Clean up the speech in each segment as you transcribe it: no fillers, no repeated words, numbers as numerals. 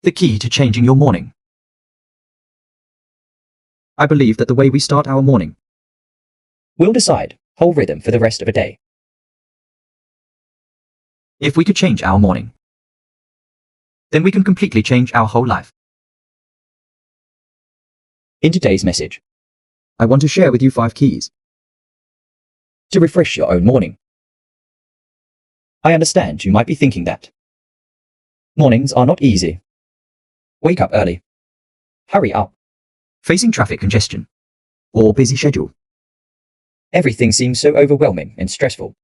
The key to changing your morning. I believe that the way we start our morning will decide whole rhythm for the rest of a day. If we could change our morning, then we can completely change our whole life. In today's message, I want to share with you 5 keys to refresh your own morning. I understand you might be thinking that mornings are not easy. Wake up early. Hurry up. Facing traffic congestion or busy schedule. Everything seems so overwhelming and stressful.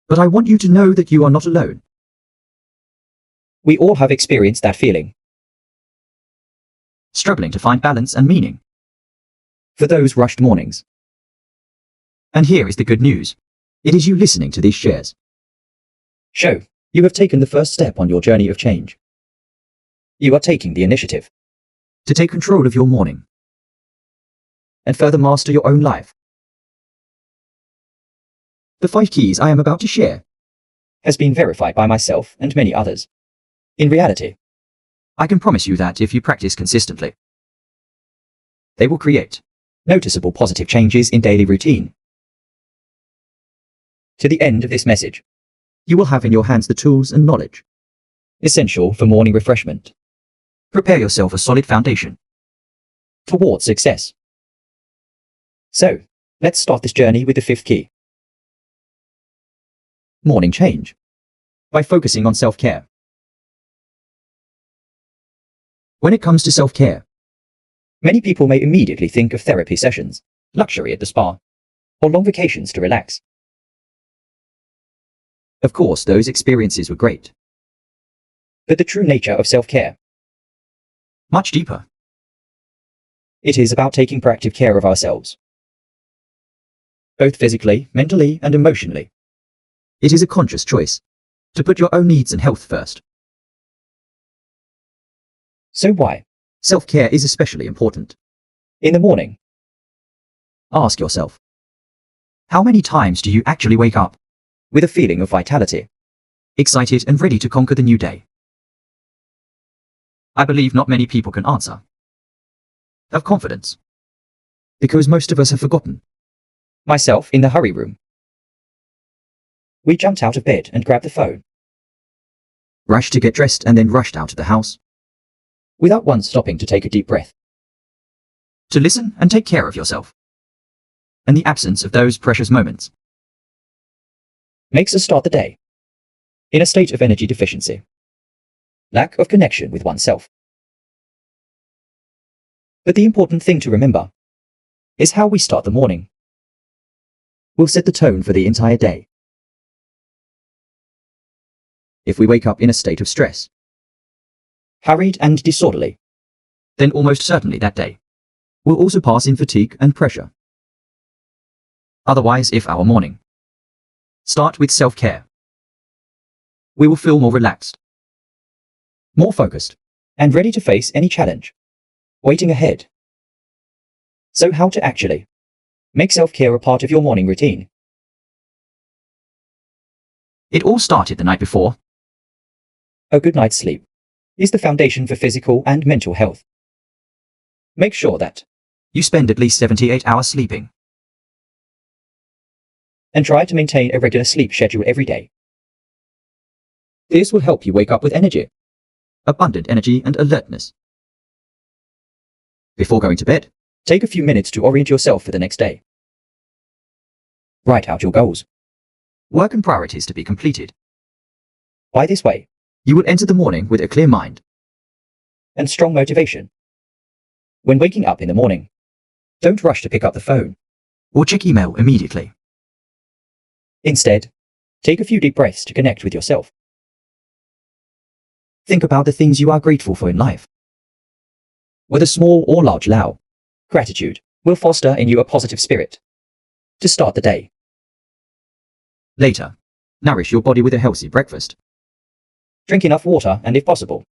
But I want you to know that you are not alone. We all have experienced that feeling. Struggling to find balance and meaning for those rushed mornings. And here is the good news. It is you listening to these shares. Show you have taken the first step on your journey of change. You are taking the initiative to take control of your morning and further master your own life. The 5 keys I am about to share has been verified by myself and many others. In reality, I can promise you that if you practice consistently, they will create noticeable positive changes in daily routine. To the end of this message, you will have in your hands the tools and knowledge essential for morning refreshment. Prepare yourself a solid foundation towards success. So, let's start this journey with the 5th key. Morning change. By focusing on self-care. When it comes to self-care, many people may immediately think of therapy sessions, luxury at the spa, or long vacations to relax. Of course, those experiences were great. But the true nature of self-care, much deeper. It is about taking proactive care of ourselves, both physically, mentally, and emotionally. It is a conscious choice to put your own needs and health first. So why? Self-care is especially important. In the morning, ask yourself, how many times do you actually wake up with a feeling of vitality, excited and ready to conquer the new day? I believe not many people can answer. Have confidence. Because most of us have forgotten. Myself in the hurry room. We jumped out of bed and grabbed the phone. Rushed to get dressed and then rushed out of the house. Without once stopping to take a deep breath. To listen and take care of yourself. And the absence of those precious moments makes us start the day in a state of energy deficiency. Lack of connection with oneself. But the important thing to remember is how we start the morning will set the tone for the entire day. If we wake up in a state of stress, hurried and disorderly, then almost certainly that day will also pass in fatigue and pressure. Otherwise, if our morning start with self-care, we will feel more relaxed, more focused, and ready to face any challenge waiting ahead. So how to actually make self-care a part of your morning routine? It all started the night before. A good night's sleep is the foundation for physical and mental health. Make sure that you spend at least 78 hours sleeping. And try to maintain a regular sleep schedule every day. This will help you wake up with energy, abundant energy and alertness. Before going to bed, take a few minutes to orient yourself for the next day. Write out your goals, work and priorities to be completed. By this way, you will enter the morning with a clear mind and strong motivation. When waking up in the morning, don't rush to pick up the phone or check email immediately. Instead, take a few deep breaths to connect with yourself. Think about the things you are grateful for in life. Whether small or large, gratitude will foster in you a positive spirit to start the day. Later, nourish your body with a healthy breakfast. Drink enough water and, if possible,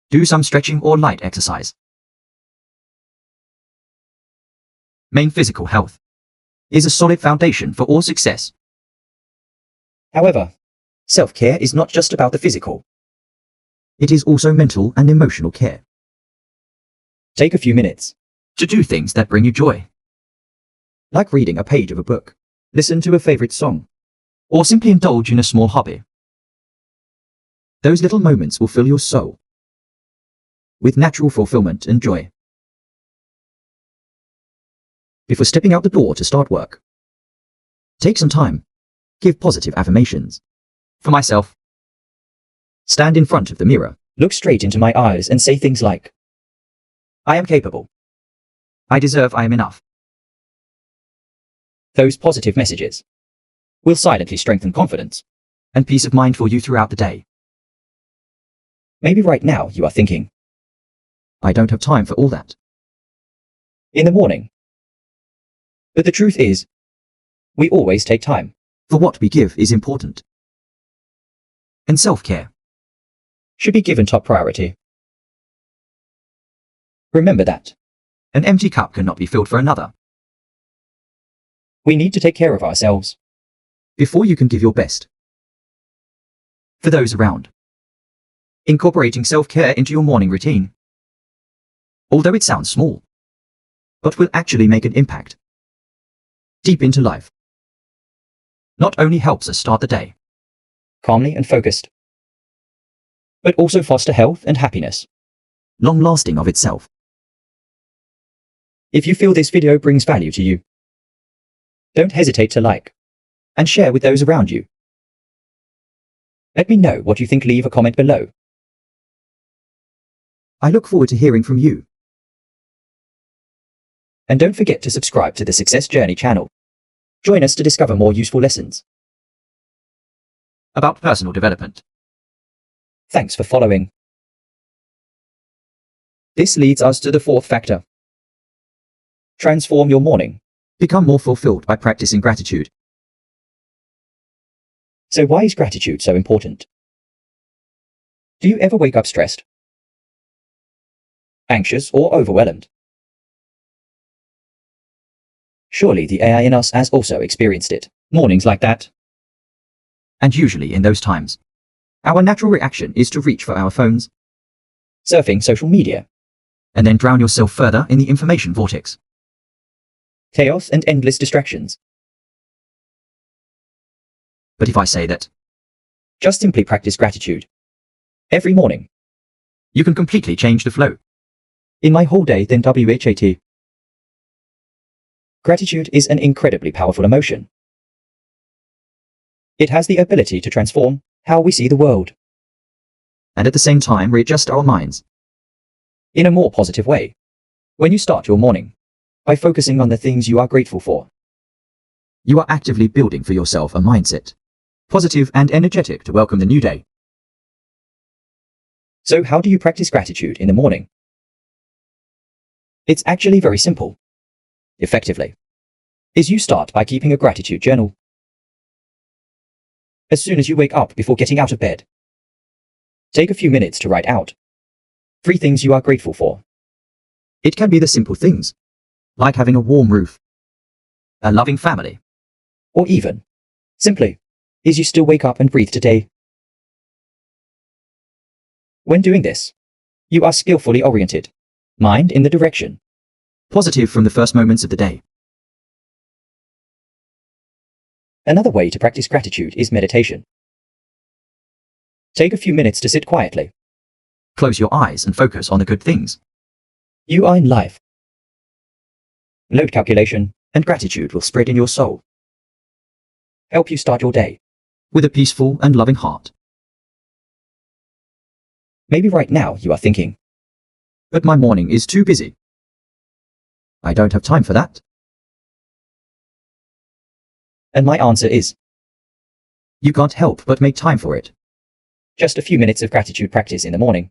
do some stretching or light exercise. Main physical health is a solid foundation for all success. However, self-care is not just about the physical. It is also mental and emotional care. Take a few minutes, To do things that bring you joy, like reading a page of a book, listen to a favorite song. or simply indulge in a small hobby. Those little moments will fill your soul with natural fulfillment and joy. Before stepping out the door to start work, take some time. Give positive affirmations. For myself, Stand in front of the mirror, look straight into my eyes and say things like, I am capable. I deserve, I am enough. Those positive messages will silently strengthen confidence. And peace of mind for you throughout the day. Maybe right now you are thinking, I don't have time for all that. in the morning. But the truth is, we always take time. For what we give is important. And self-care. Should be given top priority. Remember that. An empty cup cannot be filled for another. We need to take care of ourselves Before you can give your best. For those around. Incorporating self-care into your morning routine. Although it sounds small, but will actually make an impact. Deep into life. Not only helps us start the day, calmly and focused, but also foster health and happiness. long-lasting of itself. If you feel this video brings value to you, don't hesitate to like and share with those around you. Let me know what you think. Leave a comment below. I look forward to hearing from you. And don't forget to subscribe to the Success Journey channel. Join us to discover more useful lessons. About personal development. Thanks for following. This leads us to the fourth factor. Transform your morning. Become more fulfilled by practicing gratitude. So why is gratitude so important? Do you ever wake up stressed, anxious, or overwhelmed? Surely the AI in us has also experienced it. Mornings like that. And usually in those times, our natural reaction is to reach for our phones, Surfing social media, and then drown yourself further in the information vortex. chaos, and endless distractions. But if I say that, Just simply practice gratitude. Every morning. you can completely change the flow. In my whole day, then WHAT. Gratitude is an incredibly powerful emotion. It has the ability to transform how we see the world And at the same time readjust our minds. in a more positive way. When you start your morning by focusing on the things you are grateful for, You are actively building for yourself a mindset, positive and energetic to welcome the new day. So how do you practice gratitude in the morning? It's actually very simple. Effectively, is you start by keeping a gratitude journal. As soon as you wake up, before getting out of bed, take a few minutes to write out 3 things you are grateful for. It can be the simple things, like having a warm roof, a loving family, Or even, simply, is you still wake up and breathe today. When doing this, you are skillfully oriented, mind in the direction. positive from the first moments of the day. Another way to practice gratitude is meditation. Take a few minutes to sit quietly. Close your eyes and focus on the good things. You are in life. Load calculation And gratitude will spread in your soul help you start your day. with a peaceful and loving heart. Maybe right now you are thinking, But my morning is too busy. I don't have time for that. and my answer is, You can't help but make time for it. just a few minutes of gratitude practice in the morning.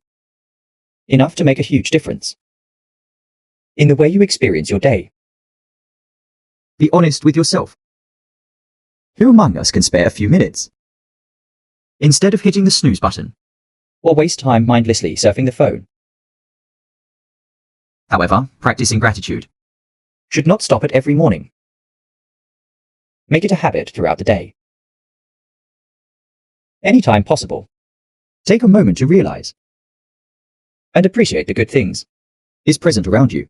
Enough to make a huge difference in the way you experience your day. Be honest with yourself. Who among us can spare a few minutes? Instead of hitting the snooze button. Or waste time mindlessly surfing the phone. However, practicing gratitude Should not stop at every morning. Make it a habit throughout the day. Anytime possible. Take a moment to realize and appreciate the good things is present around you.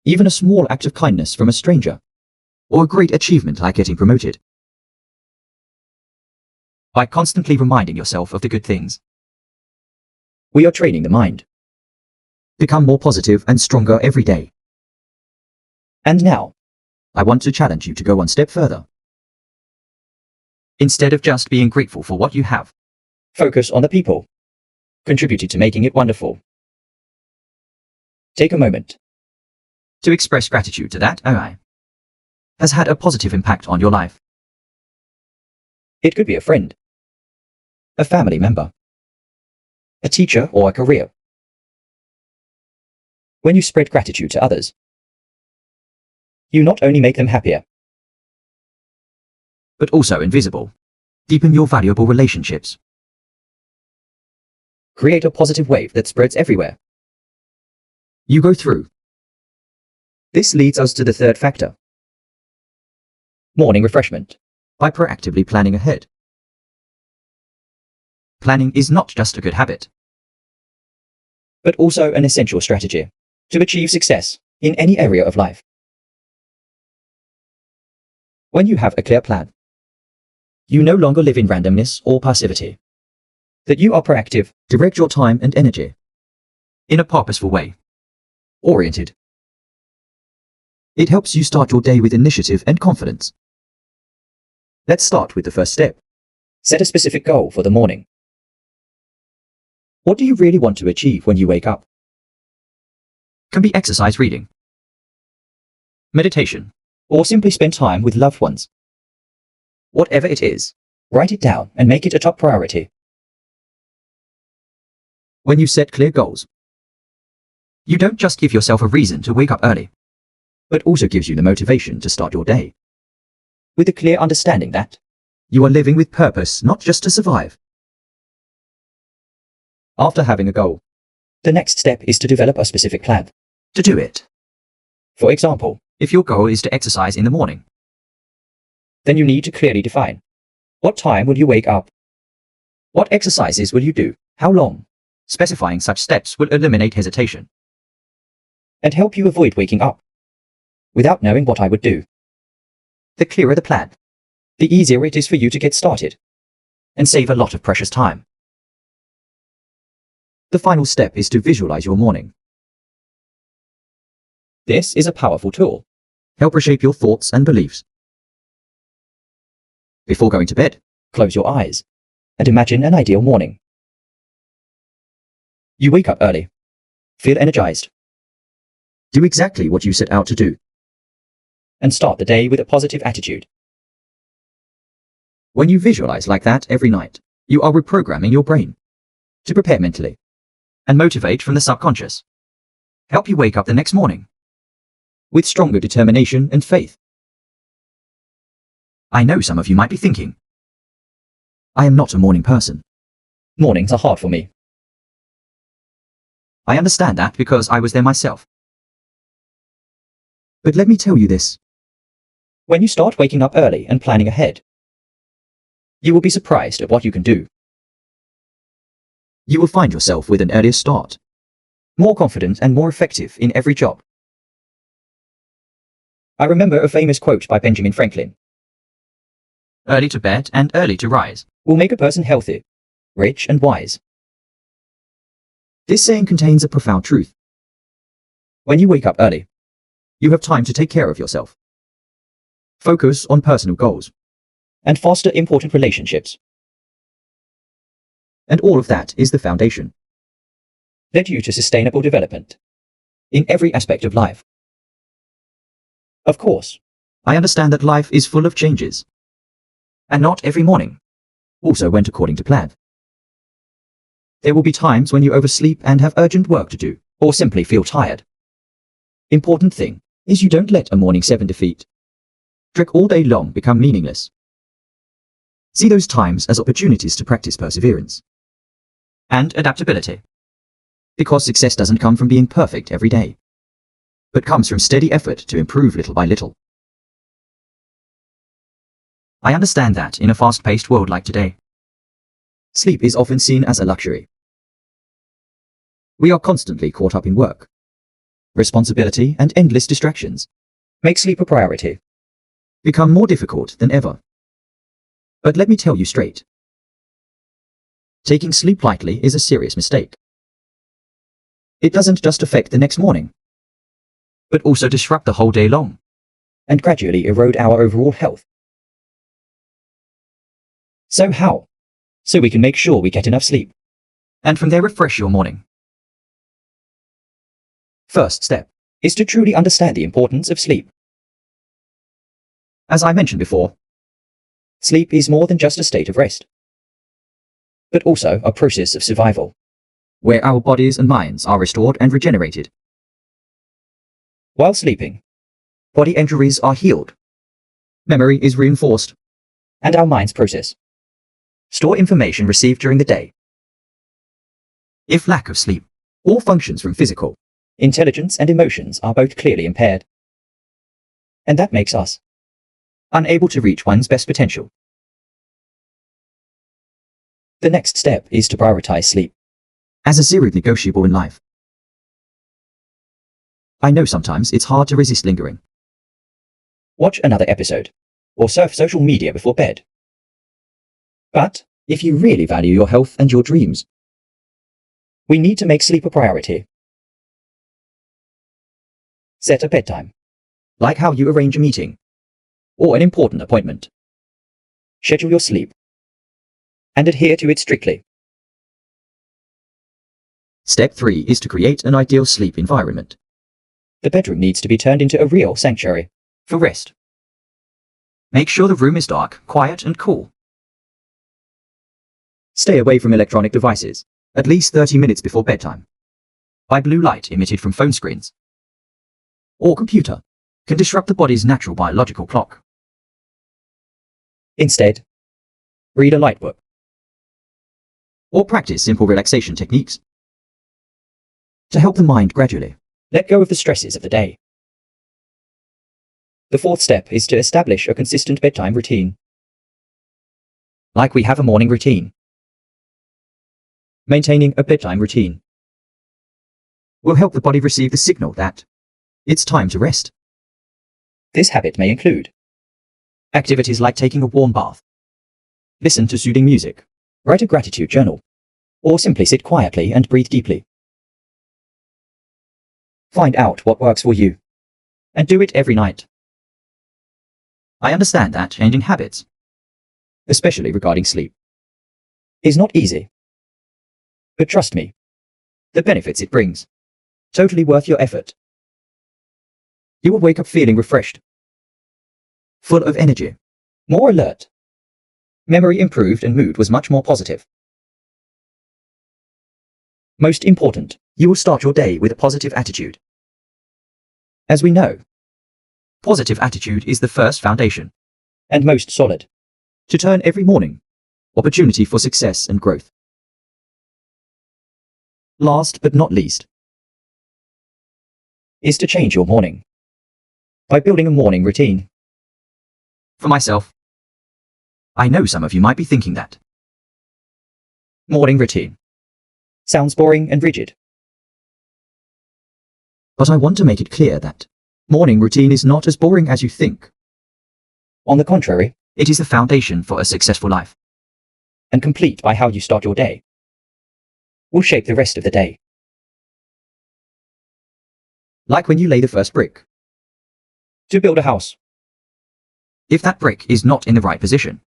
Even a small act of kindness from a stranger, or a great achievement like getting promoted. By constantly reminding yourself of the good things, we are training the mind. become more positive and stronger every day. And now, I want to challenge you to go one step further. Instead of just being grateful for what you have, focus on the people contributed to making it wonderful. Take a moment to express gratitude to that AI has had a positive impact on your life. It could be a friend, a family member, a teacher, or a career. When you spread gratitude to others, you not only make them happier, but also invisible. Deepen your valuable relationships. Create a positive wave that spreads everywhere you go through. This leads us to the third factor. Morning refreshment. By proactively planning ahead. Planning is not just a good habit, but also an essential strategy to achieve success in any area of life. When you have a clear plan, you no longer live in randomness or passivity. That you are proactive, direct your time and energy in a purposeful way, oriented. It helps you start your day with initiative and confidence. Let's start with the first step. Set a specific goal for the morning. What do you really want to achieve when you wake up? Can be exercise, reading, meditation, or simply spend time with loved ones. Whatever it is, write it down and make it a top priority. When you set clear goals, you don't just give yourself a reason to wake up early, but also gives you the motivation to start your day with a clear understanding that you are living with purpose, not just to survive. After having a goal, the next step is to develop a specific plan to do it. For example, if your goal is to exercise in the morning, then you need to clearly define what time will you wake up, what exercises will you do, how long. Specifying such steps will eliminate hesitation and help you avoid waking up without knowing what I would do. The clearer the plan, the easier it is for you to get started and save a lot of precious time. The final step is to visualize your morning. This is a powerful tool. Help reshape your thoughts and beliefs. Before going to bed, close your eyes and imagine an ideal morning. You wake up early, feel energized, do exactly what you set out to do, and start the day with a positive attitude. When you visualize like that every night, you are reprogramming your brain to prepare mentally and motivate from the subconscious. Help you wake up the next morning with stronger determination and faith. I know some of you might be thinking, I am not a morning person. Mornings are hard for me. I understand that because I was there myself. But let me tell you this. When you start waking up early and planning ahead, you will be surprised at what you can do. You will find yourself with an earlier start, more confident and more effective in every job. I remember a famous quote by Benjamin Franklin. Early to bed and early to rise will make a person healthy, rich and wise. This saying contains a profound truth. When you wake up early, you have time to take care of yourself, focus on personal goals, and foster important relationships. And all of that is the foundation led you to sustainable development in every aspect of life. Of course, I understand that life is full of changes, and not every morning also went according to plan. There will be times when you oversleep and have urgent work to do, or simply feel tired. Important thing is you don't let a morning 7 defeat trick all day long become meaningless. See those times as opportunities to practice perseverance and adaptability. Because success doesn't come from being perfect every day, but comes from steady effort to improve little by little. I understand that in a fast-paced world like today, sleep is often seen as a luxury. We are constantly caught up in work, responsibility, and endless distractions. Make sleep a priority. Become more difficult than ever. But let me tell you straight. Taking sleep lightly is a serious mistake. It doesn't just affect the next morning, but also disrupt the whole day long, And gradually erode our overall health. So how? So we can make sure we get enough sleep. and from there refresh your morning. First step is to truly understand the importance of sleep. As I mentioned before, Sleep is more than just a state of rest, but also a process of survival. where our bodies and minds are restored and regenerated. While sleeping, Body injuries are healed. Memory is reinforced. and our minds process. Store information received during the day. If lack of sleep, all functions from physical, Intelligence and emotions are both clearly impaired. And that makes us unable to reach one's best potential. The next step is to prioritize sleep. As a zero negotiable in life. I know sometimes it's hard to resist lingering. Watch another episode, or surf social media before bed. But if you really value your health and your dreams, we need to make sleep a priority. Set a bedtime, Like how you arrange a meeting or an important appointment. Schedule your sleep, and adhere to it strictly. Step 3 is to create an ideal sleep environment. The bedroom needs to be turned into a real sanctuary. For rest. Make sure the room is dark, quiet, and cool. Stay away from electronic devices, at least 30 minutes before bedtime. By blue light emitted from phone screens or computer can disrupt the body's natural biological clock. Instead, read a light book. Or practice simple relaxation techniques to help the mind gradually. Let go of the stresses of the day. The fourth step is to establish a consistent bedtime routine. Like we have a morning routine. Maintaining a bedtime routine will help the body receive the signal that it's time to rest. This habit may include Activities like taking a warm bath, listen to soothing music, write a gratitude journal, or simply sit quietly and breathe deeply. Find out what works for you, and do it every night. I understand that changing habits, especially regarding sleep, is not easy. But trust me, the benefits it brings, totally worth your effort. You will wake up feeling refreshed, full of energy, More alert. Memory improved and mood was much more positive. Most important, you will start your day with a positive attitude. as we know, Positive attitude is the first foundation and most solid, to turn every morning opportunity for success and growth. Last but not least, is to change your morning by building a morning routine. for myself, I know some of you might be thinking that Morning routine sounds boring and rigid. but I want to make it clear that morning routine is not as boring as you think. On the contrary, It is the foundation for a successful life. and complete by how you start your day, will shape the rest of the day. Like when you lay the first brick. To build a house, If that brick is not in the right position,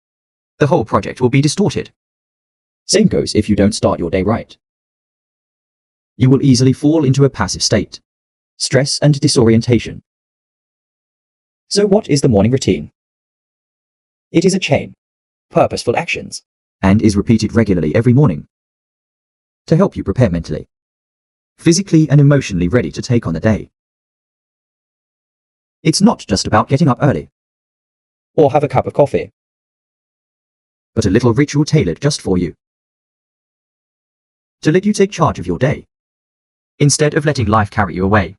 the whole project will be distorted. same goes if you don't start your day right. You will easily fall into a passive state, Stress and disorientation. So what is the morning routine? It is a chain, purposeful actions, and is repeated regularly every morning to help you prepare mentally, physically, and emotionally ready to take on the day. It's not just about getting up early, or have a cup of coffee. but a little ritual tailored just for you, to let you take charge of your day, instead of letting life carry you away.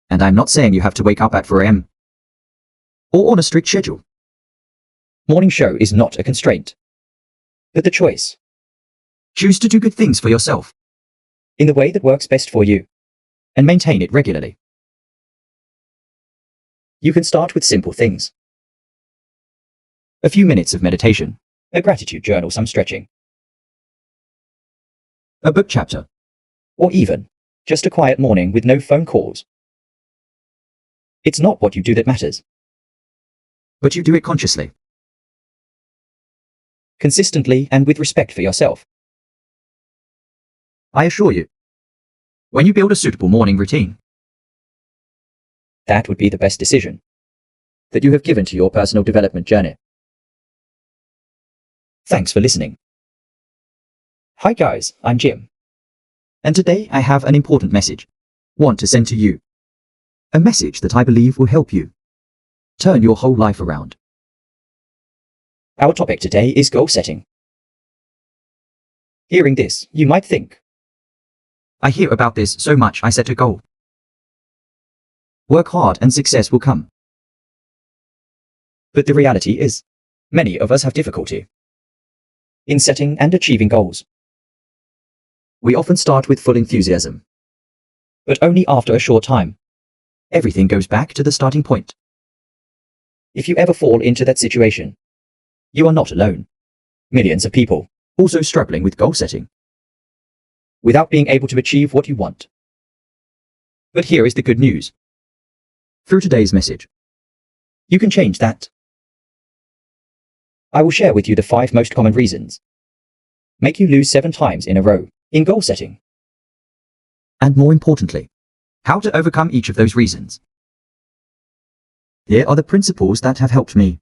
And I'm not saying you have to wake up at 4 a.m. or on a strict schedule. Morning show is not a constraint, but the choice. Choose to do good things for yourself. in the way that works best for you, and maintain it regularly. You can start with simple things: A few minutes of meditation, a gratitude journal, some stretching, a book chapter, or even just a quiet morning with no phone calls. It's not what you do that matters. but you do it consciously. Consistently and with respect for yourself. I assure you, when you build a suitable morning routine, That would be the best decision that you have given to your personal development journey. Thanks for listening. Hi guys, I'm Jim. and today I have an important message want to send to you. A message that I believe will help you turn your whole life around. Our topic today is goal setting. Hearing this, you might think, I hear about this so much I set a goal. Work hard and success will come. but the reality is, many of us have difficulty in setting and achieving goals, We often start with full enthusiasm. but only after a short time. Everything goes back to the starting point. If you ever fall into that situation, you are not alone. Millions of people Also struggling with goal setting. without being able to achieve what you want. But here is the good news. Through today's message, You can change that. I will share with you the 5 most common reasons make you lose 7 times in a row in goal setting. and more importantly, how to overcome each of those reasons. Here are the principles that have helped me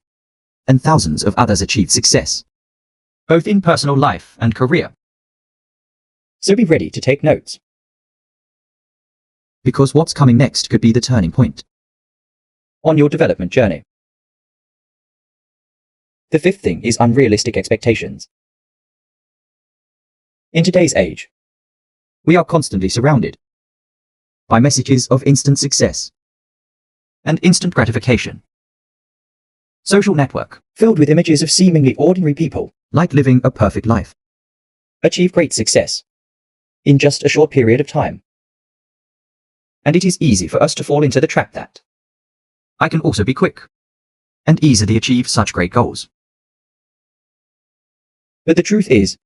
and thousands of others achieve success, both in personal life and career, So be ready to take notes. because what's coming next could be the turning point. On your development journey. The 5th thing is unrealistic expectations. In today's age, We are constantly surrounded by messages of instant success and instant gratification. Social network, filled with images of seemingly ordinary people, like living a perfect life. achieve great success in just a short period of time. And it is easy for us to fall into the trap that I can also be quick and easily achieve such great goals. But the truth is,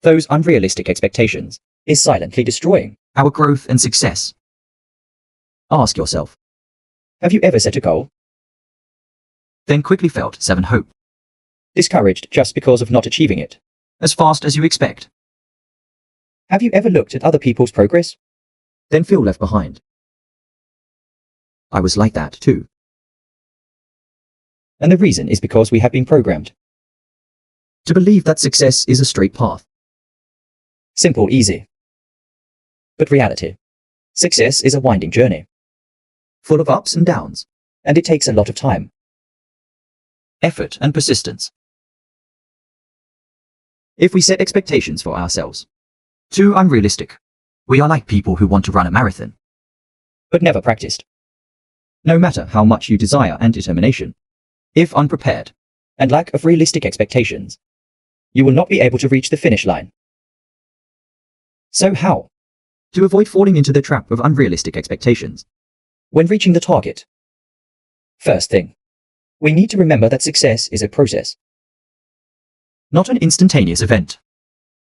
those unrealistic expectations is silently destroying. Our growth and success. Ask yourself, Have you ever set a goal, then quickly felt 7 hope, discouraged just because of not achieving it? as fast as you expect, Have you ever looked at other people's progress, then feel left behind. I was like that too. and the reason is because we have been programmed. To believe that success is a straight path. Simple, easy. But reality, success is a winding journey, Full of ups and downs, and it takes a lot of time. effort and persistence. If we set expectations for ourselves too unrealistic, we are like people who want to run a marathon. But never practiced, No matter how much you desire and determination, if unprepared, and lack of realistic expectations, you will not be able to reach the finish line. So how? to avoid falling into the trap of unrealistic expectations, When reaching the target. First thing, we need to remember that success is a process. not an instantaneous event.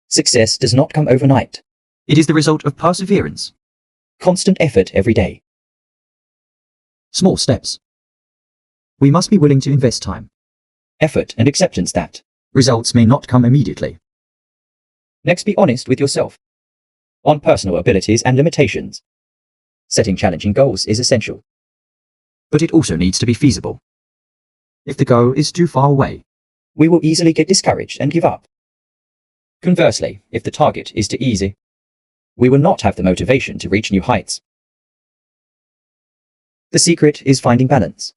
Success does not come overnight. It is the result of perseverance, Constant effort every day. small steps. We must be willing to invest time. Effort and acceptance that. Results may not come immediately. Next, be honest with yourself on personal abilities and limitations. Setting challenging goals is essential. But it also needs to be feasible. If the goal is too far away, We will easily get discouraged and give up. Conversely, if the target is too easy, we will not have the motivation to reach new heights. The secret is finding balance.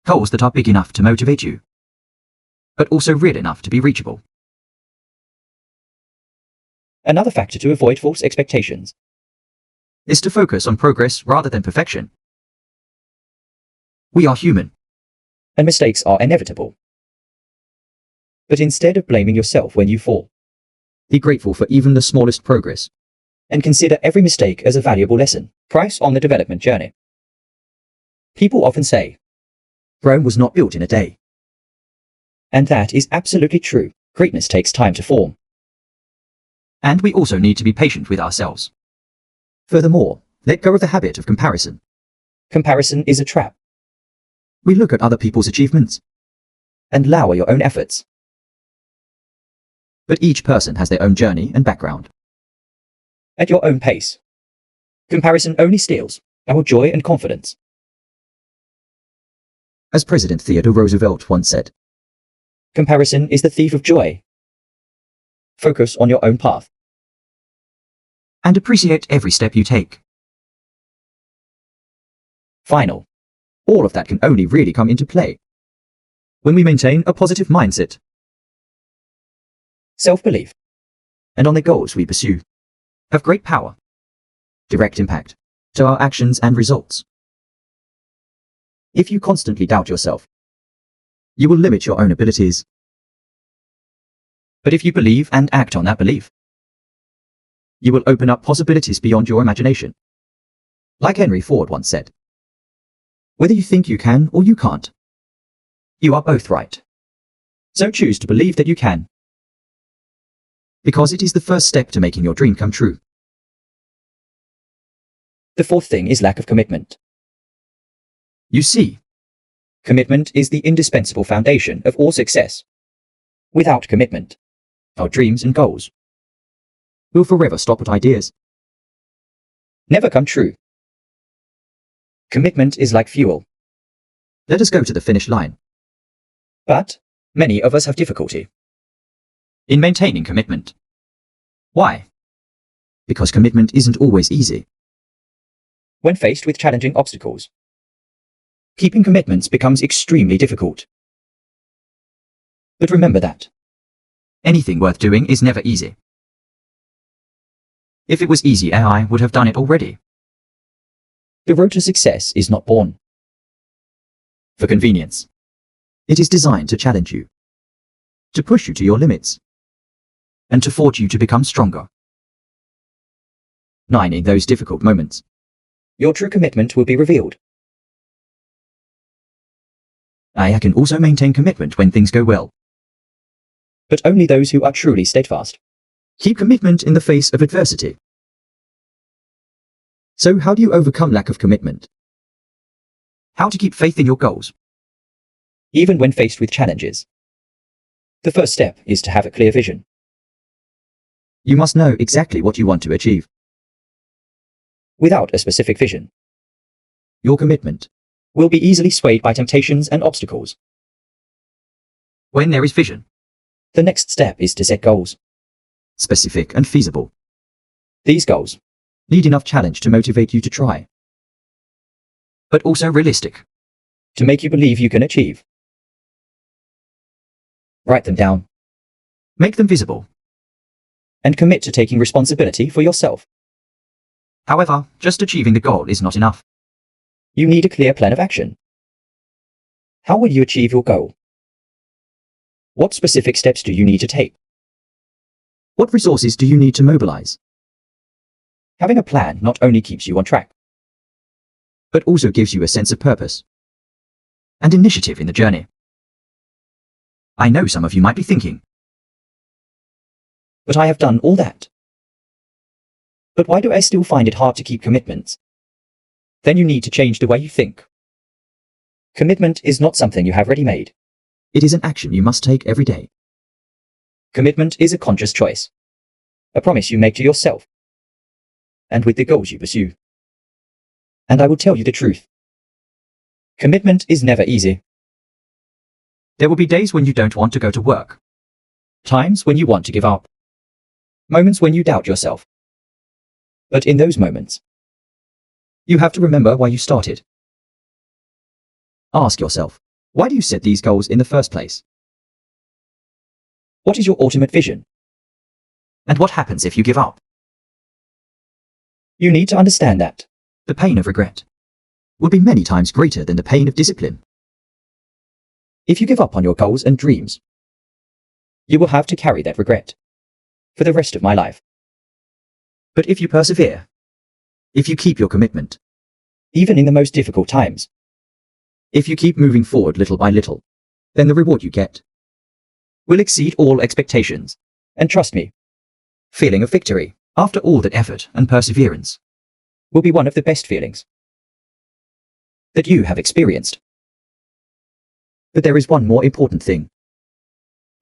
goals that are big enough to motivate you, but also real enough to be reachable. Another factor to avoid false expectations. Is to focus on progress rather than perfection. We are human. And mistakes are inevitable. But instead of blaming yourself when you fall, Be grateful for even the smallest progress. and consider every mistake as a valuable lesson. Price on the development journey. People often say, Rome was not built in a day. and that is absolutely true. Greatness takes time to form. And we also need to be patient with ourselves. Furthermore, let go of the habit of comparison. Comparison is a trap, We look at other people's achievements, and lower your own efforts. but each person has their own journey and background. At your own pace. Comparison only steals our joy and confidence. As President Theodore Roosevelt once said, Comparison is the thief of joy. Focus on your own path. and appreciate every step you take. Final. All of that can only really come into play when we maintain a positive mindset Self-belief. and on the goals we pursue have great power, direct impact to our actions and results. If you constantly doubt yourself, you will limit your own abilities. But if you believe and act on that belief, you will open up possibilities beyond your imagination. Like Henry Ford once said, whether you think you can or you can't, you are both right. So choose to believe that you can, because it is the first step to making your dream come true. The fourth thing is lack of commitment. You see, Commitment is the indispensable foundation of all success. Without commitment, our dreams and goals will forever stop at ideas. never come true. Commitment is like fuel, Let us go to the finish line. but many of us have difficulty. In maintaining commitment. Why? Because commitment isn't always easy. When faced with challenging obstacles, keeping commitments becomes extremely difficult. But remember that Anything worth doing is never easy. If it was easy, I would have done it already. the road to success is not born For convenience. It is designed to challenge you, to push you to your limits, and to force you to become stronger. 9. In those difficult moments, your true commitment will be revealed. I can also maintain commitment when things go well. But only those who are truly steadfast. Keep commitment in the face of adversity. So how do you overcome lack of commitment? How to keep faith in your goals? Even when faced with challenges. The first step is to have a clear vision. You must know exactly what you want to achieve. Without a specific vision, Your commitment. will be easily swayed by temptations and obstacles. When there is vision, The next step is to set goals. specific and feasible, These goals need enough challenge to motivate you to try, but also realistic. to make you believe you can achieve. Write them down Make them visible. and commit to taking responsibility for yourself. However, just achieving the goal is not enough. You need a clear plan of action. How will you achieve your goal? What specific steps do you need to take? What resources do you need to mobilize, Having a plan not only keeps you on track, but also gives you a sense of purpose and initiative in the journey? I know some of you might be thinking, but I have done all that. But why do I still find it hard to keep commitments? Then you need to change the way you think. Commitment is not something you have ready-made. it is an action you must take every day. Commitment is a conscious choice. A promise you make to yourself. And with the goals you pursue. And I will tell you the truth. Commitment is never easy. There will be days when you don't want to go to work, Times when you want to give up. Moments when you doubt yourself. But in those moments, you have to remember why you started. Ask yourself, why do you set these goals in the first place? what is your ultimate vision? And what happens if you give up? You need to understand that The pain of regret will be many times greater than the pain of discipline. if you give up on your goals and dreams, you will have to carry that regret for the rest of my life. But if you persevere, if you keep your commitment, even in the most difficult times, if you keep moving forward little by little, then the reward you get will exceed all expectations. and trust me, Feeling of victory, after all that effort and perseverance, will be one of the best feelings that you have experienced. But there is one more important thing,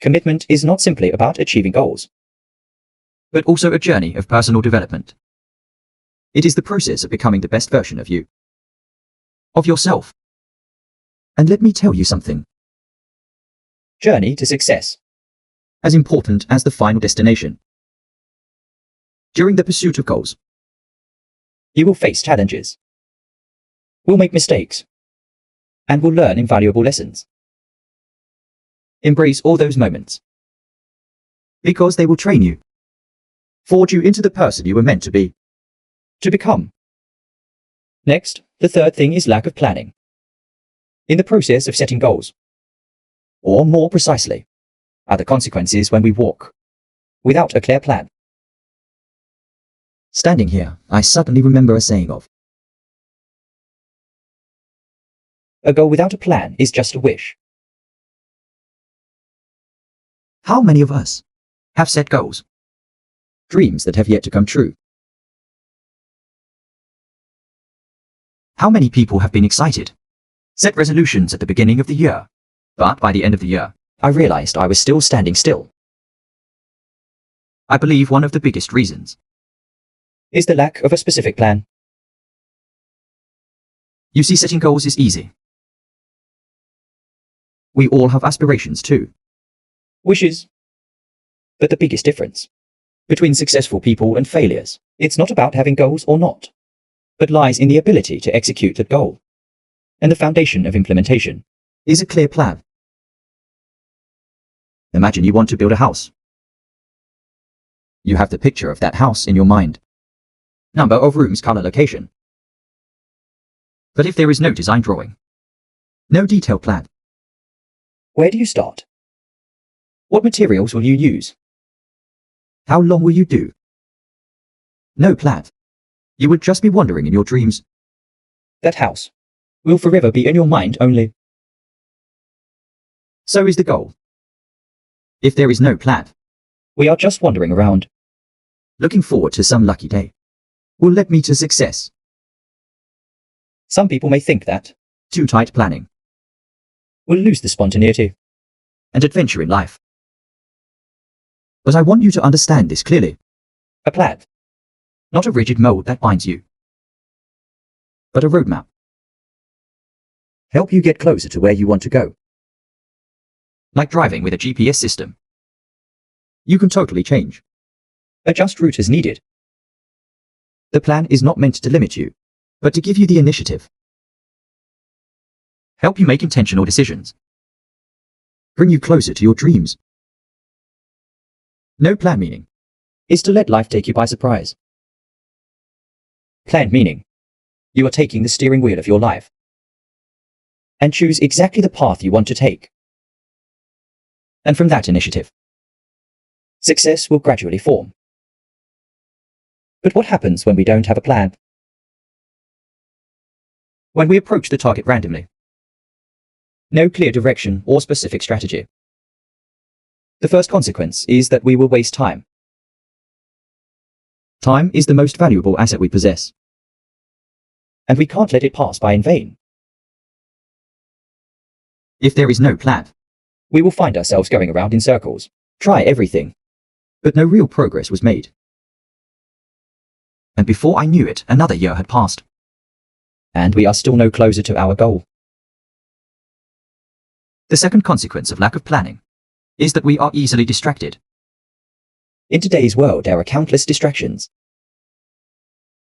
commitment is not simply about achieving goals. but also a journey of personal development. It is the process of becoming the best version of you, of yourself. And let me tell you something, Journey to success. as important as the final destination. During the pursuit of goals, You will face challenges, will make mistakes, and will learn invaluable lessons. embrace all those moments, because they will train you, forge you into the person you were meant to be. To become. Next, the third thing is lack of planning. In the process of setting goals, or more precisely, are the consequences when we walk without a clear plan. Standing here, I suddenly remember a saying of, A goal without a plan is just a wish. how many of us have set goals, dreams that have yet to come true? How many people have been excited, set resolutions at the beginning of the year, but by the end of the year, I realized I was still standing still. I believe one of the biggest reasons Is the lack of a specific plan. You see, setting goals is easy. We all have aspirations too. Wishes. But the biggest difference between successful people and failures, it's not about having goals or not, but lies in the ability to execute that goal. And the foundation of implementation Is a clear plan. Imagine you want to build a house. You have the picture of that house in your mind. Number of rooms, color, location. But if there is no design drawing, no detailed plan, Where do you start? What materials will you use? how long will you do? No plan. You would just be wandering in your dreams. That house will forever be in your mind only. So is the goal. If there is no plan, We are just wandering around. looking forward to some lucky day will lead me to success. Some people may think that Too tight planning we'll lose the spontaneity. and adventure in life. But I want you to understand this clearly. A plan, Not a rigid mold that binds you, but a roadmap. Help you get closer to where you want to go. Like driving with a GPS system. You can totally change. adjust route as needed. The plan is not meant to limit you, but to give you the initiative. Help you make intentional decisions. Bring you closer to your dreams. No plan meaning Is to let life take you by surprise. Planned meaning you are taking the steering wheel of your life and choose exactly the path you want to take. And from that initiative, success will gradually form. But what happens when we don't have a plan? when we approach the target randomly. No clear direction or specific strategy. The first consequence is that we will waste time. Time is the most valuable asset we possess. And we can't let it pass by in vain. If there is no plan, We will find ourselves going around in circles. Try everything. but no real progress was made. And before I knew it, another year had passed. And we are still no closer to our goal. The second consequence of lack of planning is that we are easily distracted. In today's world, there are countless distractions.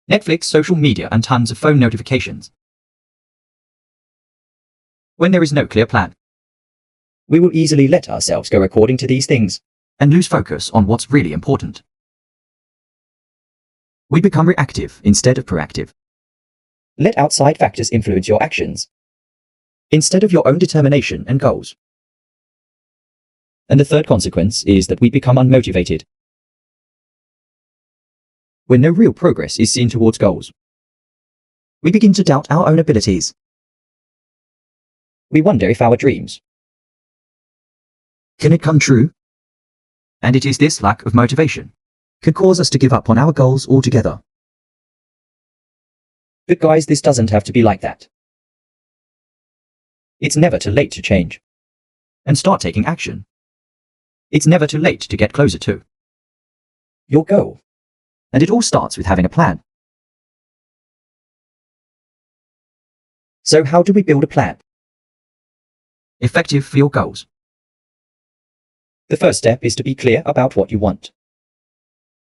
Netflix, social media, and tons of phone notifications. When there is no clear plan, We will easily let ourselves go according to these things. and lose focus on what's really important. We become reactive instead of proactive. Let outside factors influence your actions instead of your own determination and goals. And the third consequence is that we become unmotivated. when no real progress is seen towards goals. We begin to doubt our own abilities. We wonder if our dreams Can it come true? And it is this lack of motivation can cause us to give up on our goals altogether. But guys, this doesn't have to be like that. It's never too late to change And start taking action. It's never too late to get closer to your goal. And it all starts with having a plan. So how do we build a plan? Effective for your goals. The first step is to be clear about what you want.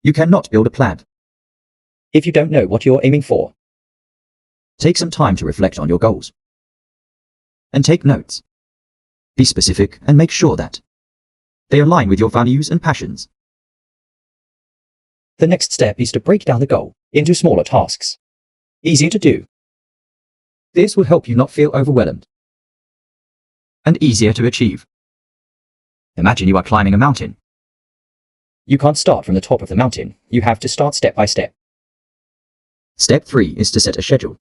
You cannot build a plan. If you don't know what you're aiming for, Take some time to reflect on your goals. And take notes. Be specific and make sure that they align with your values and passions. the next step is to break down the goal into smaller tasks. Easier to do. This will help you not feel overwhelmed. And easier to achieve. Imagine you are climbing a mountain. You can't start from the top of the mountain. You have to start step by step. Step 3 is to set a schedule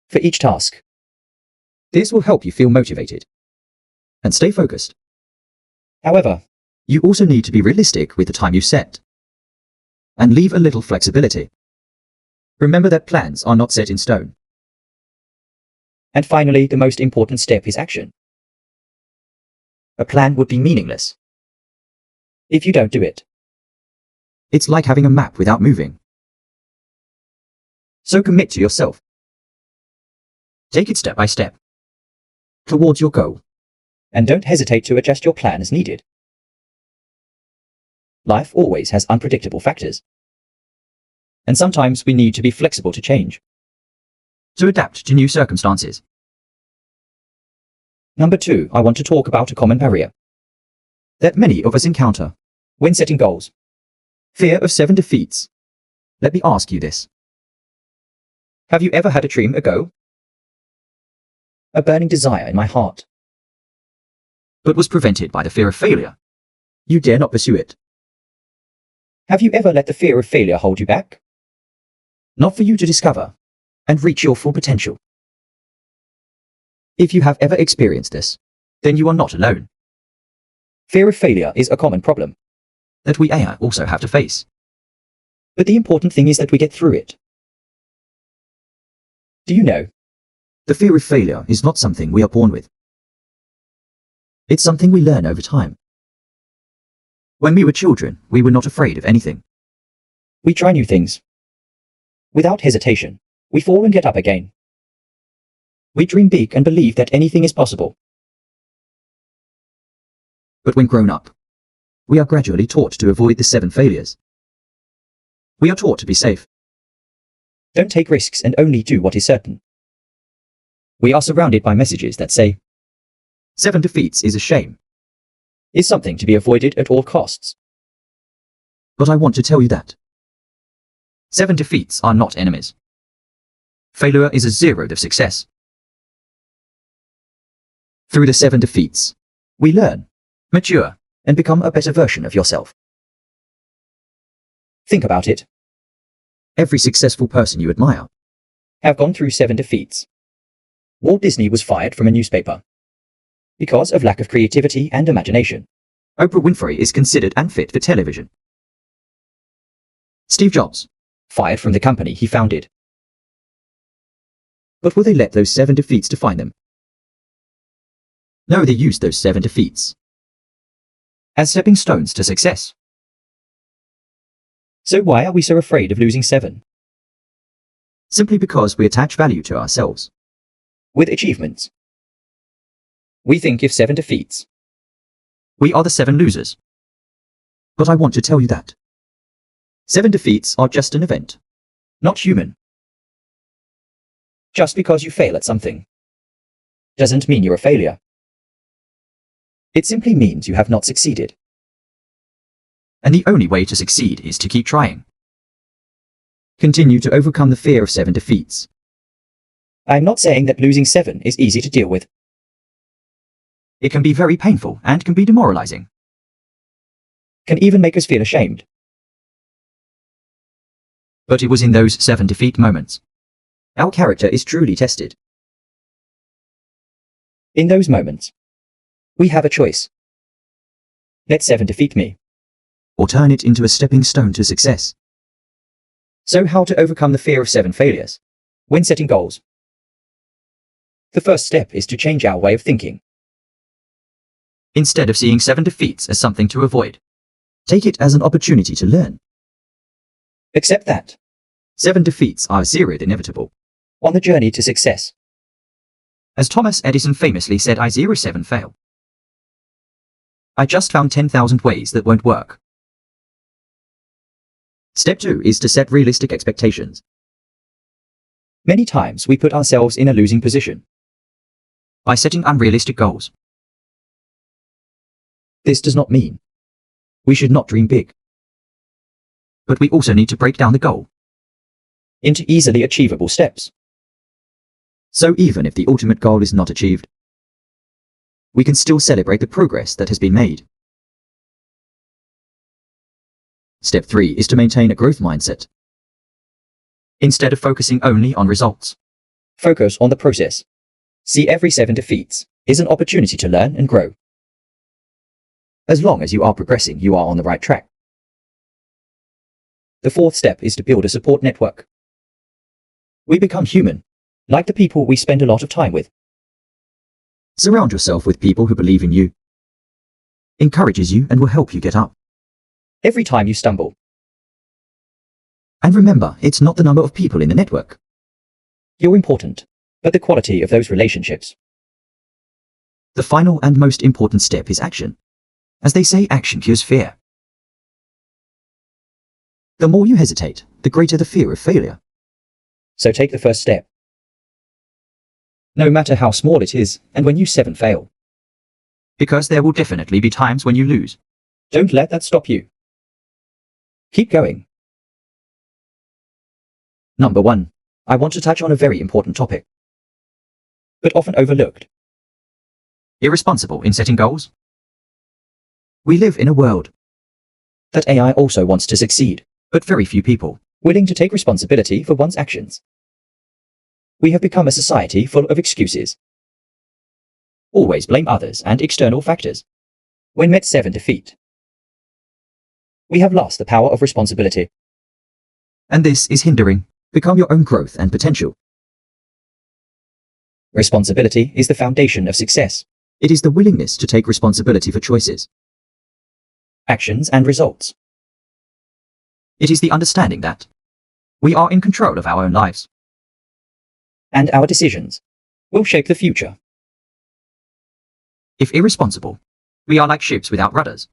For each task, This will help you feel motivated and stay focused. however, You also need to be realistic with the time you set and leave a little flexibility. Remember that plans are not set in stone. and finally, the most important step is action. A plan would be meaningless. If you don't do it, It's like having a map without moving. So commit to yourself. Take it step by step towards your goal. and don't hesitate to adjust your plan as needed. Life always has unpredictable factors. And sometimes we need to be flexible to change. To adapt to new circumstances. Number 2, I want to talk about a common barrier That many of us encounter. when setting goals. Fear of 7 defeats. Let me ask you this. Have you ever had a dream, a goal? A burning desire in my heart. But was prevented by the fear of failure. You dare not pursue it. Have you ever let the fear of failure hold you back? Not for you to discover and reach your full potential. If you have ever experienced this, then you are not alone. Fear of failure is a common problem. That we also have to face. But the important thing is that we get through it. Do you know? The fear of failure is not something we are born with. It's something we learn over time. When we were children, we were not afraid of anything. We try new things. Without hesitation, we fall and get up again. We dream big and believe that anything is possible. But when grown up, we are gradually taught to avoid the 7 failures. We are taught to be safe. Don't take risks and only do what is certain. We are surrounded by messages that say, 7 defeats is a shame. is something to be avoided at all costs. But I want to tell you that 7 defeats are not enemies. Failure is a 0 of success. Through the 7 defeats, we learn, mature, and become a better version of yourself. Think about it. Every successful person you admire Have gone through 7 defeats. Walt Disney was fired from a newspaper because of lack of creativity and imagination. Oprah Winfrey is considered unfit for television. Steve Jobs Fired from the company he founded. But will they let those 7 defeats define them? No, they used those 7 defeats as stepping stones to success. So why are we so afraid of losing 7? Simply because we attach value to ourselves. With achievements, we think if 7 defeats, We are the 7 losers. But I want to tell you that 7 defeats are just an event, not human. just because you fail at something, doesn't mean you're a failure. It simply means you have not succeeded. And the only way to succeed is to keep trying. Continue to overcome the fear of 7 defeats. I'm not saying that losing 7 is easy to deal with. It can be very painful and can be demoralizing. Can even make us feel ashamed. But it was in those 7 defeat moments our character is truly tested. In those moments, we have a choice. Let 7 defeat me. or turn it into a stepping stone to success. So how to overcome the fear of 7 failures when setting goals? The first step is to change our way of thinking. Instead of seeing 7 defeats as something to avoid, Take it as an opportunity to learn. Accept that 7 defeats are zeroed inevitable. on the journey to success. As Thomas Edison famously said, I 07 fail. I just found 10,000 ways that won't work. Step 2 is to set realistic expectations. Many times we put ourselves in a losing position. By setting unrealistic goals, This does not mean we should not dream big but we also need to break down the goal. into easily achievable steps. So even if the ultimate goal is not achieved, we can still celebrate the progress that has been made. Step 3 is to maintain a growth mindset. Instead of focusing only on results, Focus on the process. See every 7 defeats is an opportunity to learn and grow. As long as you are progressing, you are on the right track. The fourth step is to build a support network. We become human, like the people we spend a lot of time with. surround yourself with people who believe in you, encourages you and will help you get up. Every time you stumble, And remember, it's not the number of people in the network. you're important, but the quality of those relationships. The final and most important step is action. As they say, action cures fear. The more you hesitate, the greater the fear of failure. So take the first step. No matter how small it is, and when you 7 fail, Because there will definitely be times when you lose. don't let that stop you. Keep going. Number 1. I want to touch on a very important topic, but often overlooked. Irresponsible in setting goals. We live in a world, That AI also wants to succeed, but very few people. willing to take responsibility for one's actions. We have become a society full of excuses. Always blame others and external factors. When met 7 defeat, we have lost the power of responsibility. And this is hindering. Become your own growth and potential. Responsibility is the foundation of success. It is the willingness to take responsibility for choices. Actions and results. It is the understanding that we are in control of our own lives. And our decisions will shape the future. If irresponsible, we are like ships without rudders.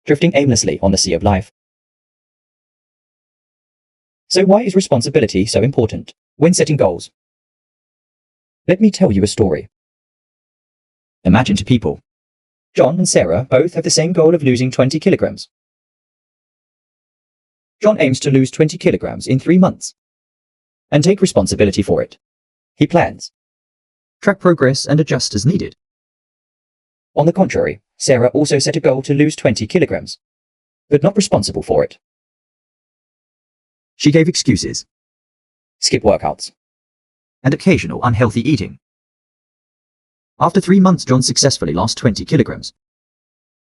Drifting aimlessly on the sea of life. So why is responsibility so important when setting goals? Let me tell you a story. Imagine 2 people. John and Sarah both have the same goal of losing 20 kilograms. John aims to lose 20 kilograms in 3 months and take responsibility for it. He plans. Track progress and adjust as needed. On the contrary, Sarah also set a goal to lose 20 kilograms, but not responsible for it. She gave excuses Skip workouts. and occasional unhealthy eating. After 3 months, John successfully lost 20 kilograms.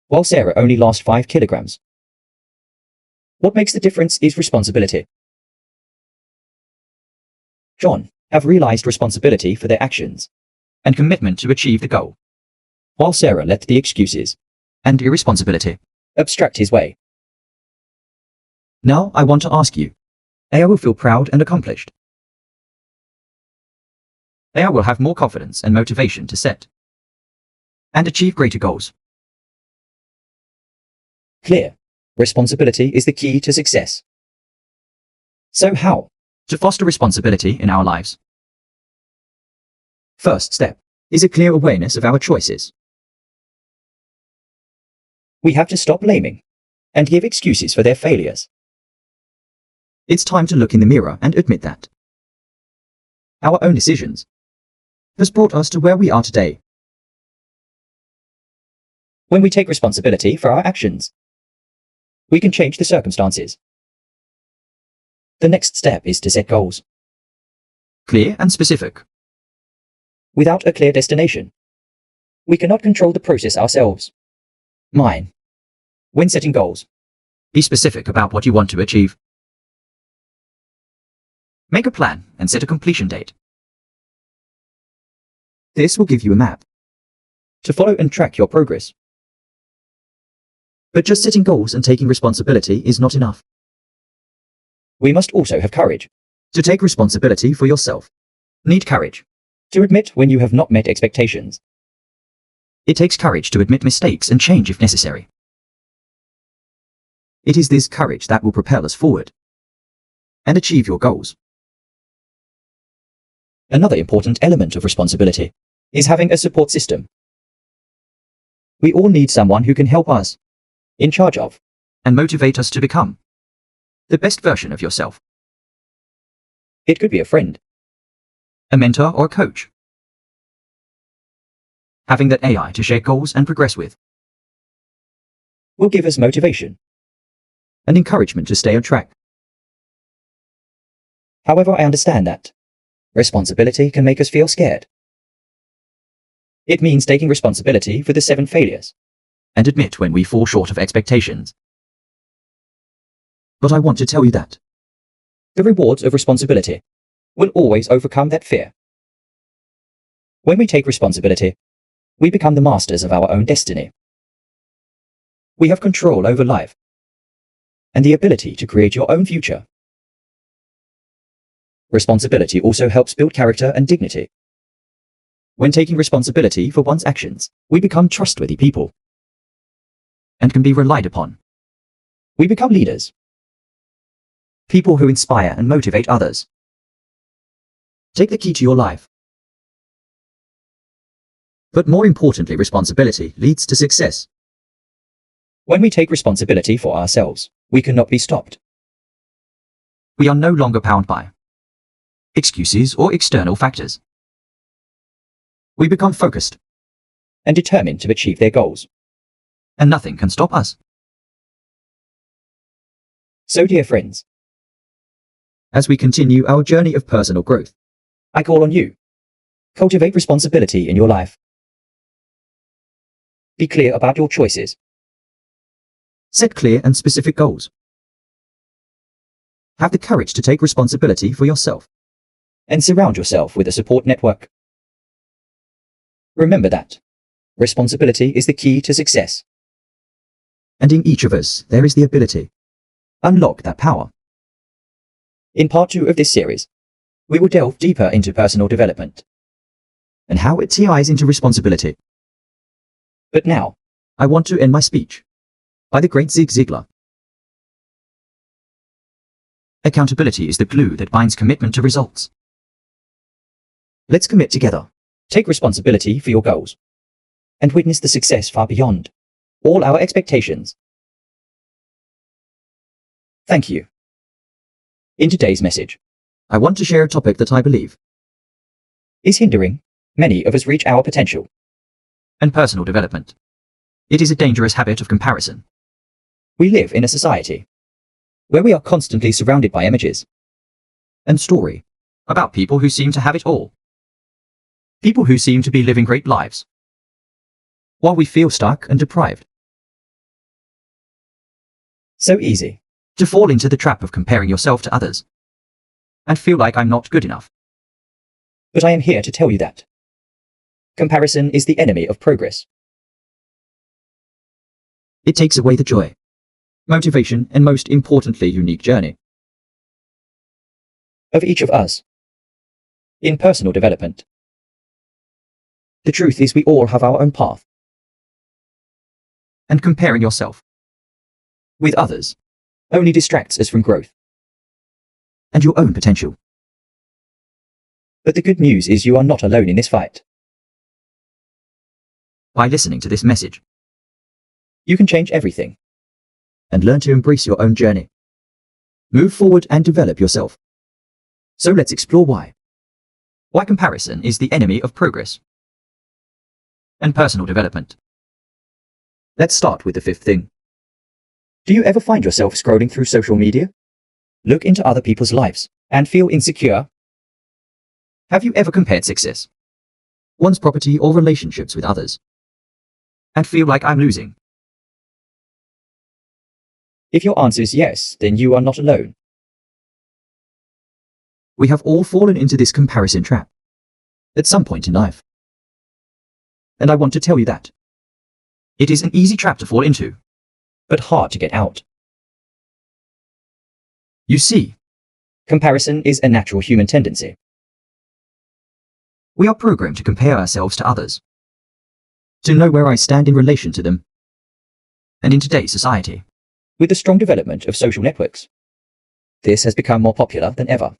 While Sarah only lost 5 kilograms. What makes the difference is responsibility. John have realized responsibility for their actions, And commitment to achieve the goal. while Sarah let the excuses And irresponsibility. obstruct his way. Now I want to ask you. Aya will feel proud and accomplished. Aya will have more confidence and motivation to set and achieve greater goals. Clear. Responsibility is the key to success. So how? To foster responsibility in our lives. First step is a clear awareness of our choices. We have to stop blaming and give excuses for their failures. It's time to look in the mirror and admit that our own decisions has brought us to where we are today. When we take responsibility for our actions, we can change the circumstances. The next step is to set goals. Clear and specific. Without a clear destination, we cannot control the process ourselves. Mine. When setting goals, Be specific about what you want to achieve. Make a plan and set a completion date. This will give you a map to follow and track your progress. But just setting goals and taking responsibility is not enough. We must also have courage To take responsibility for yourself, need courage. to admit when you have not met expectations. It takes courage to admit mistakes and change if necessary. It is this courage that will propel us forward and achieve your goals. Another important element of responsibility is having a support system. We all need someone who can help us, in charge of, And motivate us to become the best version of yourself. it could be a friend, A mentor or a coach. Having that AI to share goals and progress with. will give us motivation. And encouragement to stay on track. However, I understand that responsibility can make us feel scared. It means taking responsibility for the 7 failures. And admit when we fall short of expectations. But I want to tell you that The rewards of responsibility will always overcome that fear. When we take responsibility, we become the masters of our own destiny. We have control over life and the ability to create your own future. Responsibility also helps build character and dignity. when taking responsibility for one's actions, we become trustworthy people and can be relied upon. We become leaders. People who inspire and motivate others. Take the key to your life. But more importantly, responsibility leads to success. When we take responsibility for ourselves, we cannot be stopped. We are no longer bound by excuses or external factors. We become focused, And determined to achieve their goals. and nothing can stop us. So, dear friends, As we continue our journey of personal growth, I call on you. Cultivate responsibility in your life. Be clear about your choices. set clear and specific goals. Have the courage to take responsibility for yourself. And surround yourself with a support network. Remember that responsibility is the key to success. And in each of us, there is the ability. Unlock that power. In part 2 of this series, we will delve deeper into personal development. And how it ties into responsibility. But now, I want to end my speech by the great Zig Ziglar. Accountability is the glue that binds commitment to results. Let's commit together. take responsibility for your goals and witness the success far beyond all our expectations. Thank you. In today's message, I want to share a topic that I believe is hindering many of us reach our potential. and personal development. It is a dangerous habit of comparison. We live in a society where we are constantly surrounded by images And story about people who seem to have it all. People who seem to be living great lives, while we feel stuck and deprived. so easy. To fall into the trap of comparing yourself to others and feel like I'm not good enough. But I am here to tell you that comparison is the enemy of progress. It takes away the joy, motivation, and most importantly, unique journey Of each of us. In personal development, the truth is we all have our own path. and comparing yourself With others only distracts us from growth. and your own potential. But the good news is you are not alone in this fight. By listening to this message You can change everything. and learn to embrace your own journey, move forward and develop yourself. So let's explore why. Why comparison is the enemy of progress and personal development. Let's start with the fifth thing. Do you ever find yourself scrolling through social media, look into other people's lives, and feel insecure. Have you ever compared success, one's property or relationships with others, and feel like I'm losing? If your answer is yes, then you are not alone. We have all fallen into this comparison trap at some point in life. And I want to tell you that it is an easy trap to fall into, But hard to get out. You see, Comparison is a natural human tendency. we are programmed to compare ourselves to others, to know where I stand in relation to them. And in today's society, With the strong development of social networks, this has become more popular than ever.